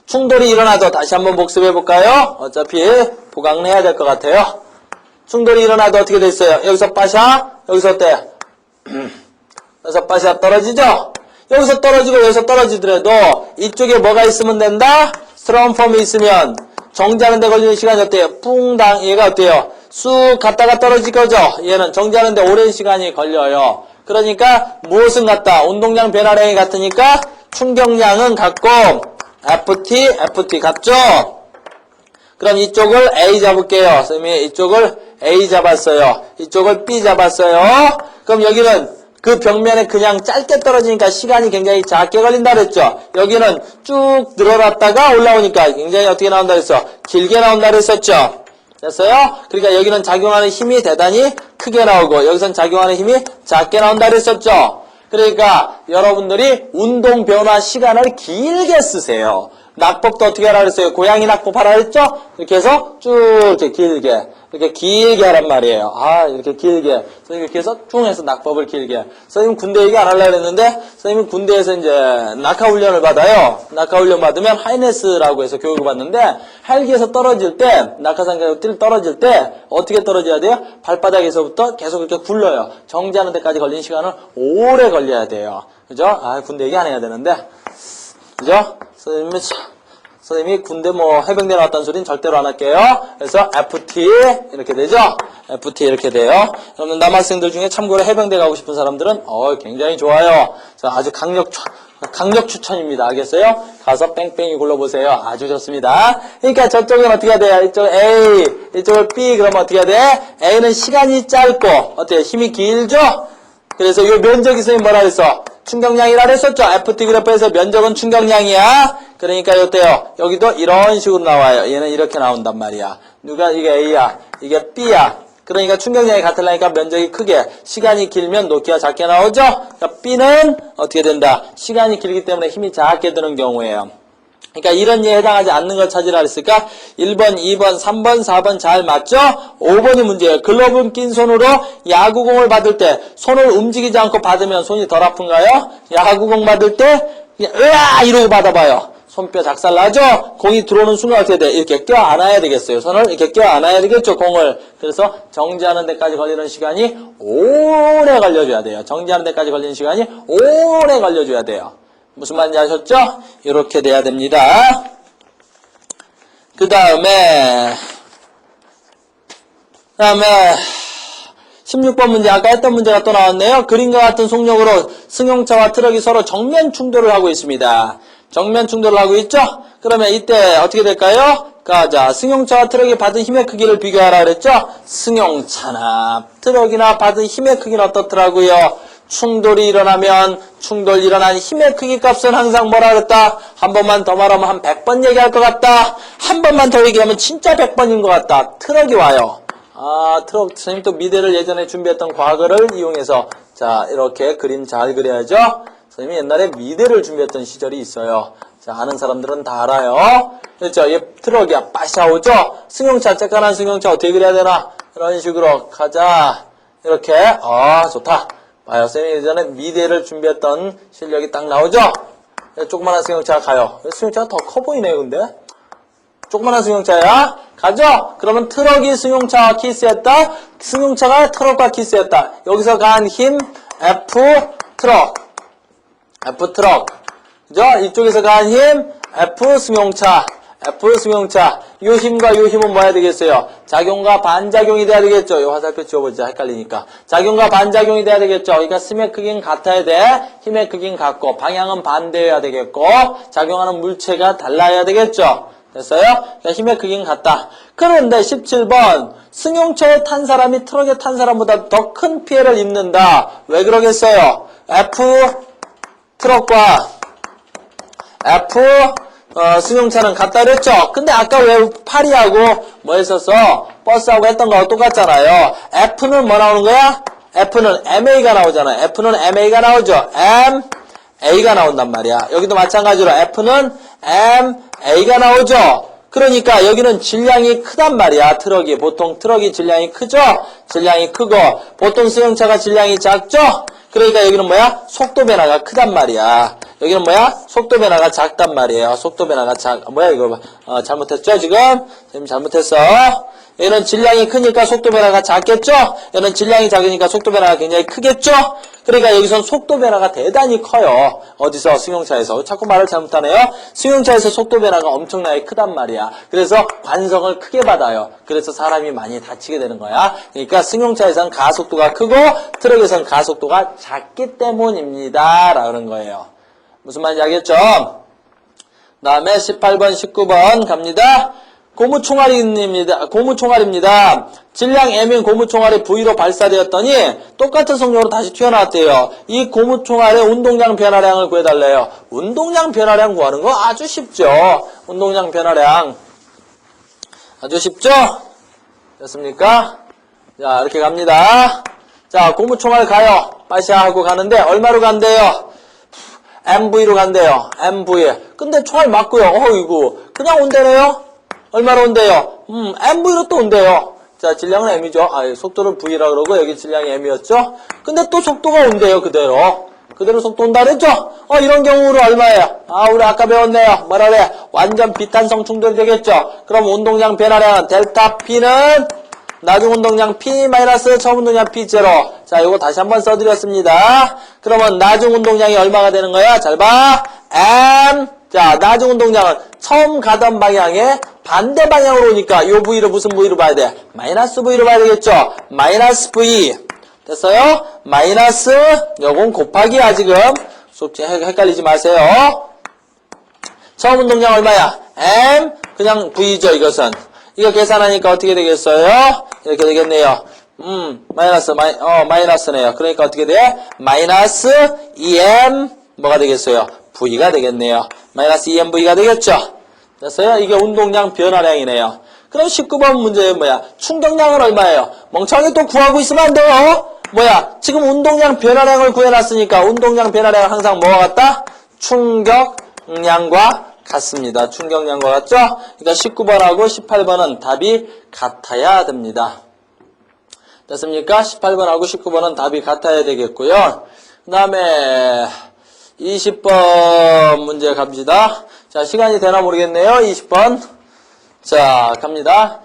충돌이 일어나도 다시 한번 복습해 볼까요? 어차피 보강을 해야 될 것 같아요. 충돌이 일어나도 어떻게 돼 있어요? 여기서 빠샤, 여기서 어때? 여기서 빠샤 떨어지죠? 여기서 떨어지고 여기서 떨어지더라도 이쪽에 뭐가 있으면 된다? 스트롱 폼이 있으면 정지하는 데 걸리는 시간이 어때요? 뿡당. 얘가 어때요? 쑥 갔다가 떨어질 거죠? 얘는 정지하는 데 오랜 시간이 걸려요. 그러니까 무엇은 같다? 운동량 변화량이 같으니까 충격량은 같고 FT 같죠? 그럼 이쪽을 A 잡을게요. 선생님이 이쪽을 A 잡았어요. 이쪽을 B 잡았어요. 그럼 여기는 그 벽면에 그냥 짧게 떨어지니까 시간이 굉장히 작게 걸린다 그랬죠. 여기는 쭉 늘어났다가 올라오니까 굉장히 어떻게 나온다 그랬어? 길게 나온다 그랬었죠. 됐어요? 그러니까 여기는 작용하는 힘이 대단히 크게 나오고 여기선 작용하는 힘이 작게 나온다 그랬었죠. 그러니까 여러분들이 운동 변화 시간을 길게 쓰세요. 낙법도 어떻게 하라 그랬어요? 고양이 낙법 하라 그랬죠? 이렇게 해서 쭉 이렇게 길게 하란 말이에요. 이렇게 길게. 선생님 이렇게 해서 쭉 해서 낙법을 길게. 선생님 군대 얘기 안 하려고 했는데, 선생님 군대에서 이제 낙하훈련을 받아요. 낙하훈련 받으면 하이네스라고 해서 교육을 받는데, 헬기에서 떨어질 때, 낙하산에서 떨어질 때, 어떻게 떨어져야 돼요? 발바닥에서부터 계속 이렇게 굴러요. 정지하는 데까지 걸리는 시간은 오래 걸려야 돼요. 그죠? 군대 얘기 안 해야 되는데. 그죠? 선생님이 군대 해병대 나왔다는 소리는 절대로 안 할게요. 그래서 FT 이렇게 되죠? FT 이렇게 돼요. 그러면 남학생들 중에 참고로 해병대 가고 싶은 사람들은 굉장히 좋아요. 아주 강력 추천입니다. 알겠어요? 가서 뺑뺑이 굴러보세요. 아주 좋습니다. 그러니까 저쪽은 어떻게 해야 돼요? 이쪽 A, 이쪽을 B 그러면 어떻게 해야 돼? A는 시간이 짧고 어때요? 힘이 길죠? 그래서 이 면적이 선생님 뭐라 그랬어? 충격량이라 그랬었죠? FT 그래프에서 면적은 충격량이야. 그러니까 어때요? 여기도 이런 식으로 나와요. 얘는 이렇게 나온단 말이야. 이게 A야. 이게 B야. 그러니까 충격량이 같으려니까 면적이 크게, 시간이 길면 높이가 작게 나오죠? 그러니까 B는 어떻게 된다? 시간이 길기 때문에 힘이 작게 드는 경우예요. 그러니까 이런 예에 해당하지 않는 걸 찾으라 그랬으니까 1번, 2번, 3번, 4번 잘 맞죠? 5번이 문제예요. 글러브 낀 손으로 야구공을 받을 때 손을 움직이지 않고 받으면 손이 덜 아픈가요? 야구공 받을 때 그냥 으아 이러고 받아봐요. 손뼈 작살나죠? 공이 들어오는 순간 어떻게 돼? 이렇게 껴안아야 되겠어요. 손을 이렇게 껴안아야 되겠죠, 공을. 그래서 정지하는 데까지 걸리는 시간이 오래 걸려줘야 돼요. 정지하는 데까지 걸리는 시간이 오래 걸려줘야 돼요. 무슨 말인지 아셨죠? 이렇게 돼야 됩니다. 그 다음에 16번 문제, 아까 했던 문제가 또 나왔네요. 그림과 같은 속력으로 승용차와 트럭이 서로 정면 충돌을 하고 있습니다. 정면 충돌을 하고 있죠? 그러면 이때 어떻게 될까요? 자, 승용차와 트럭이 받은 힘의 크기를 비교하라 그랬죠? 승용차나 트럭이나 받은 힘의 크기는 어떻더라고요? 충돌이 일어나면 충돌 일어난 힘의 크기 값은 항상 뭐라 그랬다? 한 번만 더 말하면 한 100번 얘기할 것 같다. 한 번만 더 얘기하면 진짜 100번인 것 같다. 트럭이 와요. 트럭 선생님 또 미대를 예전에 준비했던 과거를 이용해서 자 이렇게 그림 잘 그려야죠. 선생님이 옛날에 미대를 준비했던 시절이 있어요. 자 아는 사람들은 다 알아요. 그렇죠? 얘 트럭이야. 빠샤 오죠? 승용차, 쬐깐한 승용차 어떻게 그려야 되나? 이런 식으로 가자. 이렇게 좋다. 봐요. 쌤이 예전에 미대를 준비했던 실력이 딱 나오죠? 조그만한 승용차가 가요. 승용차가 더 커 보이네요, 근데. 조그만한 승용차야? 가죠? 그러면 트럭이 승용차와 키스했다. 승용차가 트럭과 키스했다. 여기서 가한 힘, F 트럭. F 트럭. 그죠? 이쪽에서 가한 힘, F 승용차. F 승용차. 요 힘과 요 힘은 뭐 해야 되겠어요? 작용과 반작용이 돼야 되겠죠? 요 화살표 지워보자. 헷갈리니까. 작용과 반작용이 돼야 되겠죠? 그러니까 힘의 크기는 같아야 돼. 힘의 크기는 같고, 방향은 반대여야 되겠고, 작용하는 물체가 달라야 되겠죠? 됐어요? 그러니까 힘의 크기는 같다. 그런데 17번. 승용차에 탄 사람이 트럭에 탄 사람보다 더 큰 피해를 입는다. 왜 그러겠어요? F 트럭과 F 승용차는 같다 그랬죠? 근데 아까 왜 파리하고 뭐 했었어? 버스하고 했던 거하고 똑같잖아요. F는 뭐 나오는 거야? F는 MA가 나오잖아요. F는 MA가 나오죠. MA가 나온단 말이야. 여기도 마찬가지로 F는 MA가 나오죠. 그러니까 여기는 질량이 크단 말이야. 트럭이. 보통 트럭이 질량이 크죠? 질량이 크고 보통 승용차가 질량이 작죠? 그러니까 여기는 뭐야? 속도 변화가 크단 말이야. 여기는 뭐야? 속도 변화가 작단 말이에요. 속도 변화가 뭐야 이거 잘못했죠 지금? 선생님 잘못했어. 얘는 질량이 크니까 속도 변화가 작겠죠? 얘는 질량이 작으니까 속도 변화가 굉장히 크겠죠? 그러니까 여기선 속도 변화가 대단히 커요. 어디서? 승용차에서. 자꾸 말을 잘못하네요. 승용차에서 속도 변화가 엄청나게 크단 말이야. 그래서 관성을 크게 받아요. 그래서 사람이 많이 다치게 되는 거야. 그러니까 승용차에서는 가속도가 크고 트럭에서는 가속도가 작기 때문입니다. 라는 거예요. 무슨 말인지 알겠죠? 다음에 18번, 19번 갑니다. 고무총알입니다. 질량 M인 고무총알이 V로 발사되었더니 똑같은 속력으로 다시 튀어나왔대요. 이 고무총알의 운동량 변화량을 구해달래요. 운동량 변화량 구하는 거 아주 쉽죠. 운동량 변화량 아주 쉽죠? 됐습니까? 자 이렇게 갑니다. 자 고무총알 가요. 빠샤 하고 가는데 얼마로 간대요? MV로 간대요. MV. 근데 총알 맞고요. 어이구. 그냥 온대네요? 얼마로 온대요? MV로 또 온대요. 자, 질량은 M이죠. 속도를 V라 그러고 여기 질량이 M이었죠? 근데 또 속도가 온대요. 그대로 속도 온다 그랬죠? 이런 경우로 얼마예요? 우리 아까 배웠네요. 뭐라 그래? 완전 비탄성 충돌이 되겠죠? 그럼 운동량 변화량은 델타 P는 나중 운동량 P 마이너스 처음 운동량 P0. 자, 이거 다시 한번 써드렸습니다. 그러면 나중 운동량이 얼마가 되는 거야? 잘 봐. M. 자, 나중 운동량은 처음 가던 방향에 반대 방향으로 오니까 요 V를 무슨 V로 봐야 돼? 마이너스 V로 봐야 되겠죠? 마이너스 V. 됐어요? 마이너스, 요건 곱하기야, 지금. 헷갈리지 마세요. 처음 운동량 얼마야? M, 그냥 V죠, 이것은. 이거 계산하니까 어떻게 되겠어요? 이렇게 되겠네요. 마이너스네요. 그러니까 어떻게 돼? 마이너스 2M, 뭐가 되겠어요? V가 되겠네요. 마이너스 2MV가 되겠죠? 됐어요? 이게 운동량 변화량이네요. 그럼 19번 문제는 뭐야? 충격량은 얼마예요? 멍청하게 또 구하고 있으면 안 돼요. 뭐야? 지금 운동량 변화량을 구해놨으니까 운동량 변화량은 항상 뭐와 같다? 충격량과 같습니다. 충격량과 같죠? 그러니까 19번하고 18번은 답이 같아야 됩니다. 됐습니까? 18번하고 19번은 답이 같아야 되겠고요. 그 다음에 20번 문제 갑시다. 자, 시간이 되나 모르겠네요. 20번. 자, 갑니다.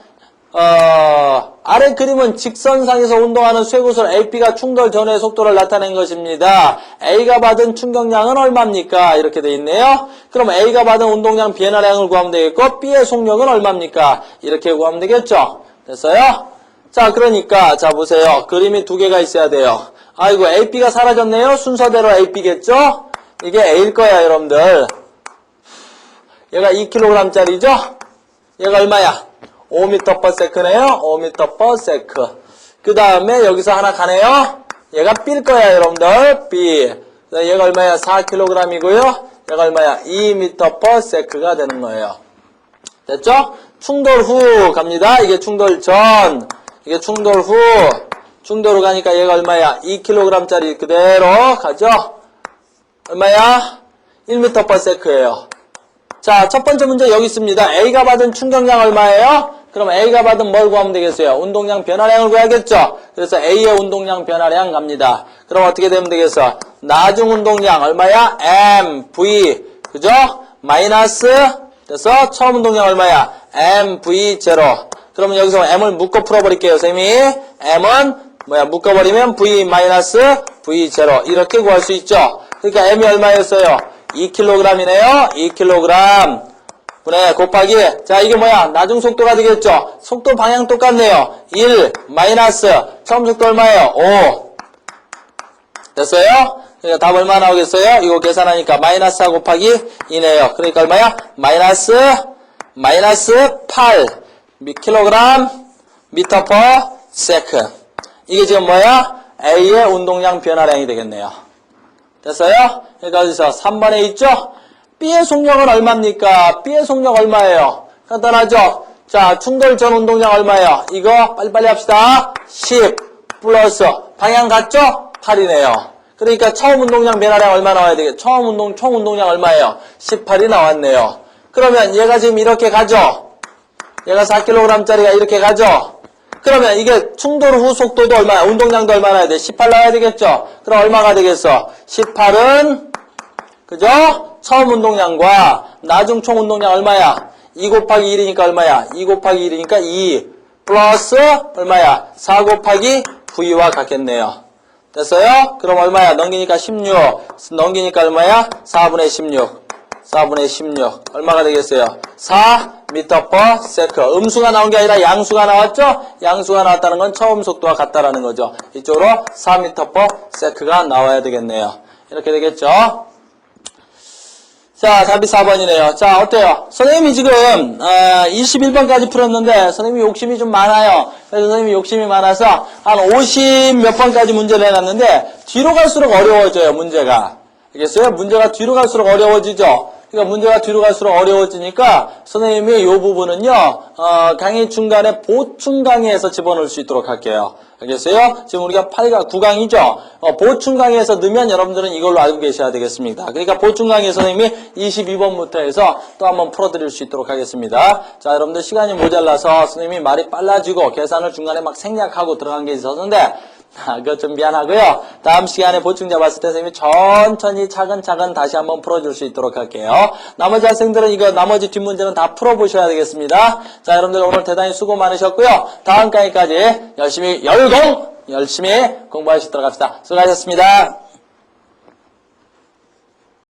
아래 그림은 직선상에서 운동하는 쇠구슬 AP가 충돌 전의 속도를 나타낸 것입니다. A가 받은 충격량은 얼마입니까? 이렇게 돼 있네요. 그럼 A가 받은 운동량 변화량을 구하면 되겠고 B의 속력은 얼마입니까? 이렇게 구하면 되겠죠? 됐어요? 자, 그러니까 자 보세요. 그림이 두 개가 있어야 돼요. 아이고, AP가 사라졌네요. 순서대로 AP겠죠? 이게 A일 거야, 여러분들. 얘가 2kg짜리죠? 얘가 얼마야? 5m/s네요. 5m/s. 그 다음에 여기서 하나 가네요. 얘가 B일 거야, 여러분들. B. 얘가 얼마야? 4kg이고요. 얘가 얼마야? 2m/s가 되는 거예요. 됐죠? 충돌 후 갑니다. 이게 충돌 전. 이게 충돌 후. 충돌 후 가니까 얘가 얼마야? 2kg짜리 그대로 가죠? 얼마야? 1m/s예요. 자, 첫 번째 문제 여기 있습니다. A가 받은 충격량 얼마예요? 그럼 A가 받은 뭘 구하면 되겠어요? 운동량 변화량을 구해야겠죠? 그래서 A의 운동량 변화량 갑니다. 그럼 어떻게 되면 되겠어? 나중 운동량 얼마야? M, V. 그죠? 마이너스. 그래서 처음 운동량 얼마야? M, V, 0. 그러면 여기서 M을 묶어 풀어버릴게요, 선생님이. M은 뭐야? 묶어버리면 V 마이너스 V, 0. 이렇게 구할 수 있죠? 그러니까 M이 얼마였어요? 2kg이네요. 2kg. 분해 곱하기. 자, 이게 뭐야? 나중 속도가 되겠죠? 속도 방향 똑같네요. 1 마이너스 처음 속도 얼마예요? 5. 됐어요? 그러니까 답 얼마 나오겠어요? 이거 계산하니까 마이너스 4 곱하기 2네요. 그러니까 얼마야? 마이너스 8 kg 미터 퍼 세컨. 이게 지금 뭐야? A의 운동량 변화량이 되겠네요. 됐어요? 그러니까 어디서 3번에 있죠? B의 속력은 얼마입니까? B의 속력 얼마예요? 간단하죠? 자, 충돌 전 운동량 얼마예요? 이거 빨리빨리 합시다. 10 플러스 방향 같죠? 8이네요. 그러니까 처음 운동량 변화량 얼마 나와야 되겠죠? 총 운동량 얼마예요? 18이 나왔네요. 그러면 얘가 지금 이렇게 가죠? 얘가 4kg짜리가 이렇게 가죠? 그러면 이게 충돌 후 속도도 얼마야? 운동량도 얼마 나야 돼? 18 나와야 되겠죠? 그럼 얼마가 되겠어? 18은 그죠? 처음 운동량과 나중 총 운동량 얼마야? 2 곱하기 1이니까 얼마야? 2 곱하기 1이니까 2 플러스 얼마야? 4 곱하기 V와 같겠네요. 됐어요? 그럼 얼마야? 넘기니까 16. 넘기니까 얼마야? 4분의 16. 4분의 16. 얼마가 되겠어요? 4m/s. 음수가 나온 게 아니라 양수가 나왔죠? 양수가 나왔다는 건 처음 속도와 같다라는 거죠. 이쪽으로 4m/s가 나와야 되겠네요. 이렇게 되겠죠? 자, 답이 4번이네요. 자, 어때요? 선생님이 지금 21번까지 풀었는데 선생님이 욕심이 좀 많아요. 그래서 선생님이 욕심이 많아서 한 50 몇 번까지 문제를 해놨는데 뒤로 갈수록 어려워져요, 문제가. 알겠어요? 문제가 뒤로 갈수록 어려워지죠? 그러니까 그러니까 문제가 뒤로 갈수록 어려워지니까 선생님이 이 부분은요, 강의 중간에 보충 강의에서 집어넣을 수 있도록 할게요. 알겠어요? 지금 우리가 9강이죠? 보충 강의에서 넣으면 여러분들은 이걸로 알고 계셔야 되겠습니다. 그러니까 보충 강의 선생님이 22번부터 해서 또 한번 풀어드릴 수 있도록 하겠습니다. 자, 여러분들 시간이 모자라서 선생님이 말이 빨라지고 계산을 중간에 막 생략하고 들어간 게 있었는데, 그거 좀 미안하고요. 다음 시간에 보충 잡았을 때 선생님이 천천히 차근차근 다시 한번 풀어줄 수 있도록 할게요. 나머지 학생들은 이거 나머지 뒷문제는 다 풀어보셔야 되겠습니다. 자, 여러분들 오늘 대단히 수고 많으셨고요. 다음 강의까지 열심히 공부하시도록 합시다. 수고하셨습니다.